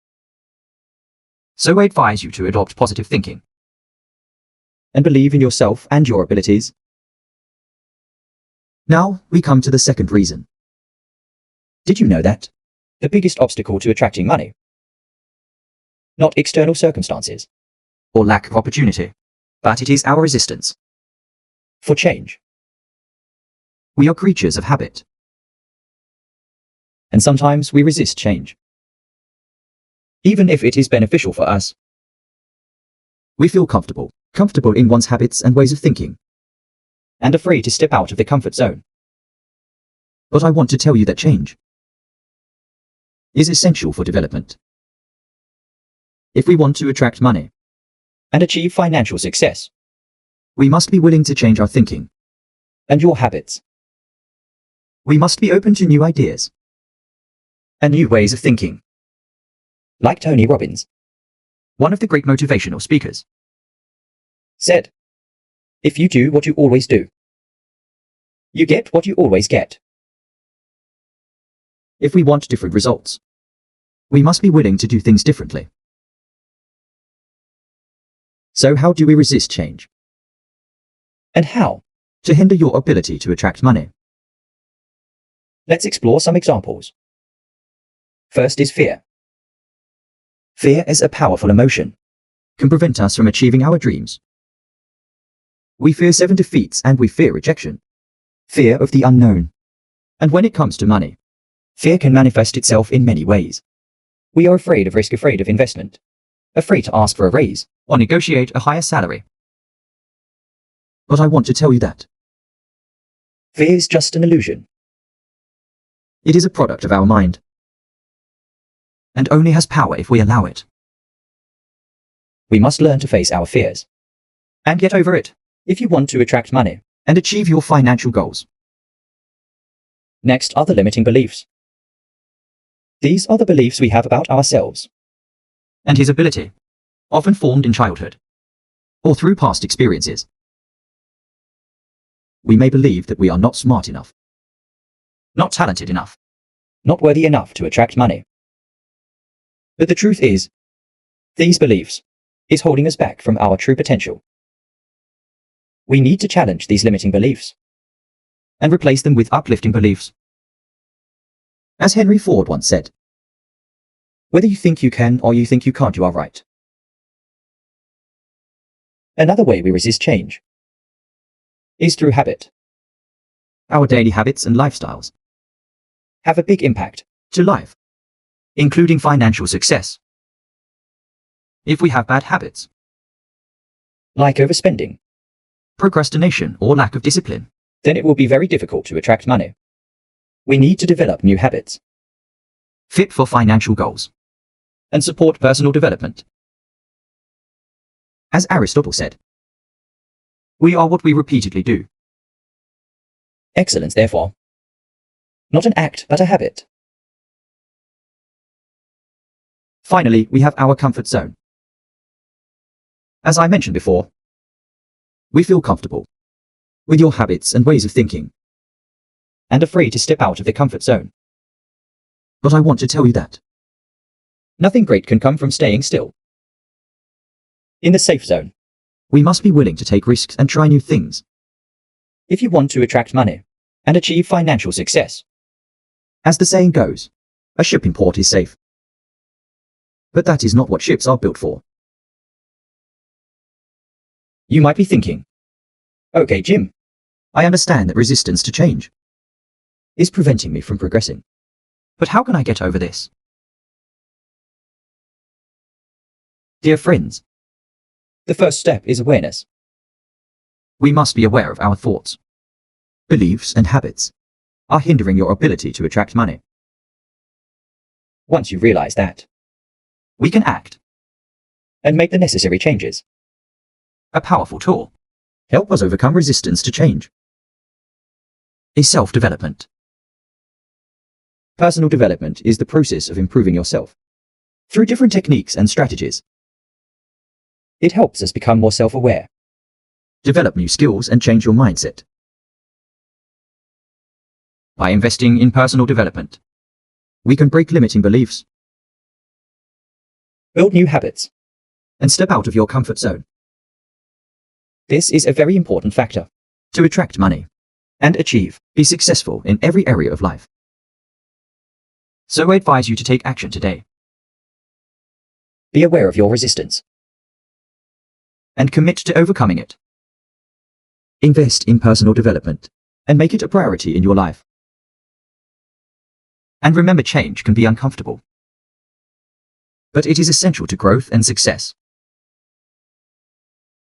So I advise you to adopt positive thinking. And believe in yourself and your abilities. Now, we come to the second reason. Did you know that the biggest obstacle to attracting money, not external circumstances, Or lack of opportunity. But it is our resistance. for change, We are creatures of habit. and sometimes we resist change, even if it is beneficial for us. We feel comfortable. Comfortable in one's habits and ways of thinking. And afraid to step out of the comfort zone. But I want to tell you that change is essential for development. If we want to attract money, And achieve financial success, we must be willing to change our thinking. and your habits, We must be open to new ideas and new ways of thinking. like Tony Robbins One of the great motivational speakers said, if you do what you always do, you get what you always get. If we want different results, we must be willing to do things differently. So how do we resist change? And how? To hinder your ability to attract money. Let's explore some examples. First is fear. Fear is a powerful emotion. Can prevent us from achieving our dreams. We fear 7 defeats and we fear rejection. Fear of the unknown. And when it comes to money, Fear can manifest itself in many ways. We are afraid of risk, afraid of investment, afraid to ask for a raise, or negotiate a higher salary. But I want to tell you that fear is just an illusion. it is a product of our mind. And only has power if we allow it. We must learn to face our fears And get over it. if you want to attract money. And achieve your financial goals. Next are the limiting beliefs. These are the beliefs we have about ourselves. And his ability. Often formed in childhood. Or through past experiences. We may believe that we are not smart enough. Not talented enough. Not worthy enough to attract money. But the truth is, these beliefs is holding us back from our true potential. We need to challenge these limiting beliefs. And replace them with uplifting beliefs. As Henry Ford once said, Whether you think you can or you think you can't, you are right. Another way we resist change is through habit. our daily habits and lifestyles Have a big impact. to life, including financial success. If we have bad habits, Like overspending, procrastination, or lack of discipline, then it will be very difficult to attract money. We need to develop new habits fit for financial goals, and support personal development. as Aristotle said, we are what we repeatedly do. Excellence, therefore, not an act but a habit. Finally, we have our comfort zone. As I mentioned before, we feel comfortable with your habits and ways of thinking. And afraid to step out of the comfort zone. But I want to tell you that Nothing great can come from staying still. In the safe zone, We must be willing to take risks and try new things. if you want to attract money and achieve financial success, As the saying goes, a ship in port is safe. But that is not what ships are built for. you might be thinking, okay, Jim, I understand that resistance to change is preventing me from progressing. but how can I get over this? Dear friends, the first step is awareness. We must be aware of our thoughts, beliefs, and habits are hindering your ability to attract money. Once you realize that We can act. and make the necessary changes, A powerful tool. Help us overcome resistance to change. Is self-development. personal development is the process of improving yourself. Through different techniques and strategies, It helps us become more self-aware. develop new skills and change your mindset. By investing in personal development, we can break limiting beliefs Build new habits. and step out of your comfort zone This is a very important factor. to attract money and be successful in every area of life. So I advise you to take action today Be aware of your resistance. and commit to overcoming it. Invest in personal development and make it a priority in your life. And remember, change can be uncomfortable, but it is essential to growth and success.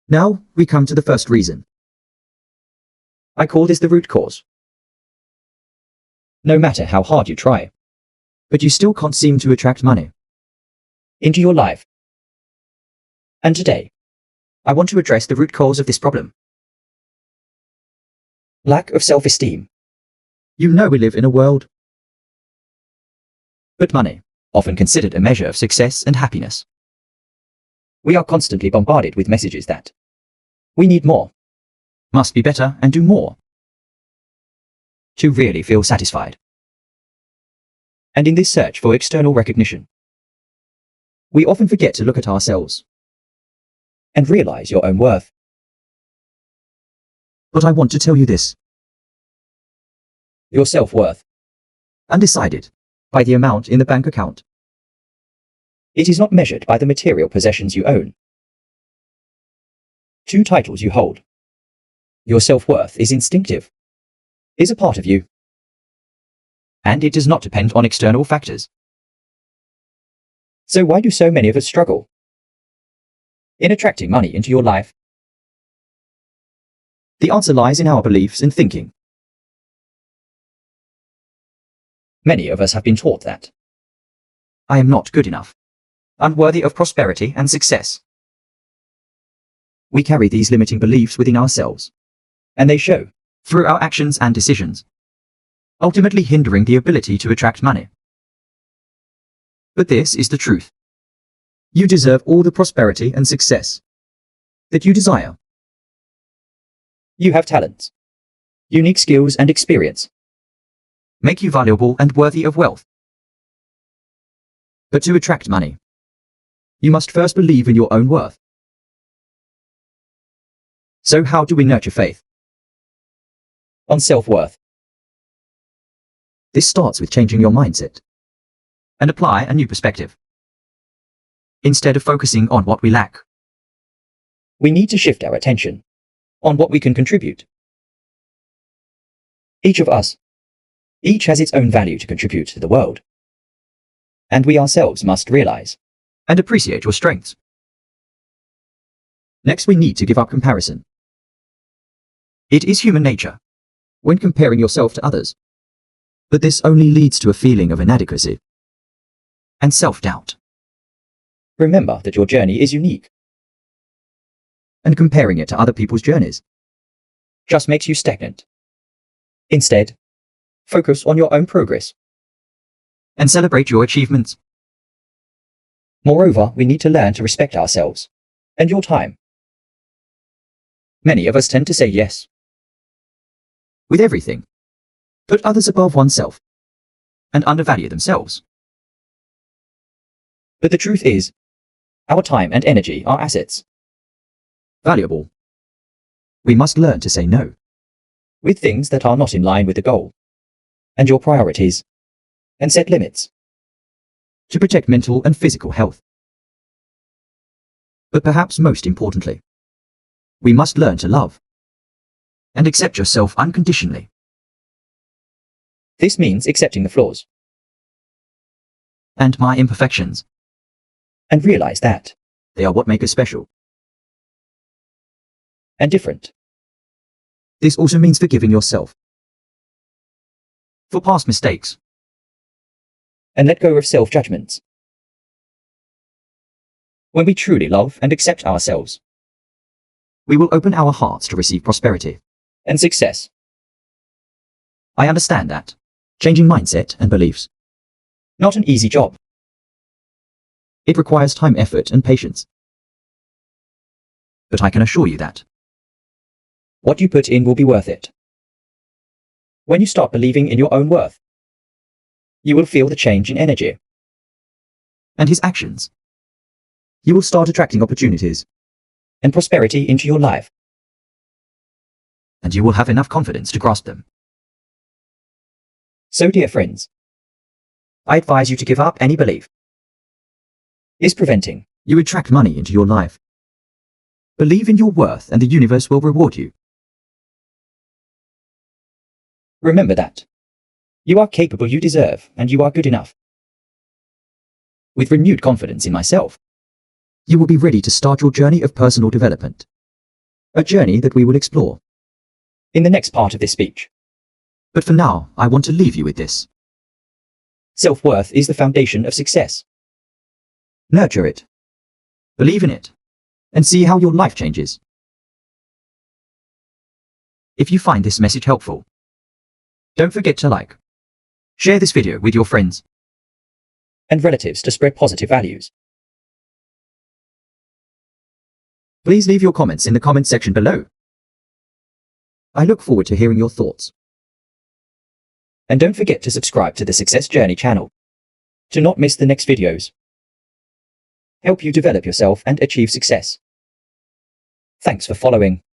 Now we come to the first reason. I call this the root cause. No matter how hard you try But you still can't seem to attract money. into your life, and today, I want to address the root cause of this problem. lack of self-esteem, You know we live in a world, but money, often considered a measure of success and happiness. we are constantly bombarded with messages that we need more Must be better and do more to really feel satisfied. And in this search for external recognition, we often forget to look at ourselves and realize your own worth. But I want to tell you this. Your self-worth, Undecided by the amount in the bank account. it is not measured by the material possessions you own, 2 titles you hold. Your self-worth is instinctive, is a part of you, And it does not depend on external factors. So why do so many of us struggle in attracting money into your life? The answer lies in our beliefs and thinking. Many of us have been taught that I am not good enough, unworthy of prosperity and success. We carry these limiting beliefs within ourselves, and they show through our actions and decisions, ultimately hindering the ability to attract money. But this is the truth. You deserve all the prosperity and success that you desire. you have talents, unique skills and experience. Make you valuable and worthy of wealth. But to attract money, you must first believe in your own worth. So how do we nurture faith? On self-worth, This starts with changing your mindset and apply a new perspective. Instead of focusing on what we lack, we need to shift our attention on what we can contribute. Each of us, each has its own value to contribute to the world. And we ourselves must realize. and appreciate your strengths. Next, we need to give up comparison. It is human nature when comparing yourself to others, but this only leads to a feeling of inadequacy and self-doubt, Remember that your journey is unique, and comparing it to other people's journeys. just makes you stagnant. Instead, focus on your own progress. And celebrate your achievements. Moreover, we need to learn to respect ourselves and your time. Many of us tend to say yes, With everything, put others above oneself, and undervalue themselves. But the truth is, our time and energy are assets. Valuable. We must learn to say no. With things that are not in line with the goal and your priorities, and set limits To protect mental and physical health. But perhaps most importantly, we must learn to love and accept yourself unconditionally. This means accepting the flaws And my imperfections, and realize that they are what make us special. and different. This also means forgiving yourself for past mistakes And let go of self-judgments. When we truly love and accept ourselves we will open our hearts to receive prosperity and success, I understand that changing mindset and beliefs, not an easy job, it requires time, effort, and patience. But I can assure you that what you put in will be worth it. When you start believing in your own worth, you will feel the change in energy. and his actions, you will start attracting opportunities And prosperity into your life. and you will have enough confidence to grasp them. So, dear friends, I advise you to give up any belief is preventing. You attract money into your life. Believe in your worth and the universe will reward you. Remember that you are capable, you deserve, and you are good enough. With renewed confidence in myself, you will be ready to start your journey of personal development. A journey that we will explore. In the next part of this speech, But for now, I want to leave you with this. self-worth is the foundation of success. Nurture it. Believe in it. And see how your life changes. If you find this message helpful, don't forget to like, share this video with your friends, And relatives to spread positive values. Please leave your comments in the comment section below. I look forward to hearing your thoughts. And don't forget to subscribe to the Success Journey channel to not miss the next videos. Help you develop yourself and achieve success. Thanks for following.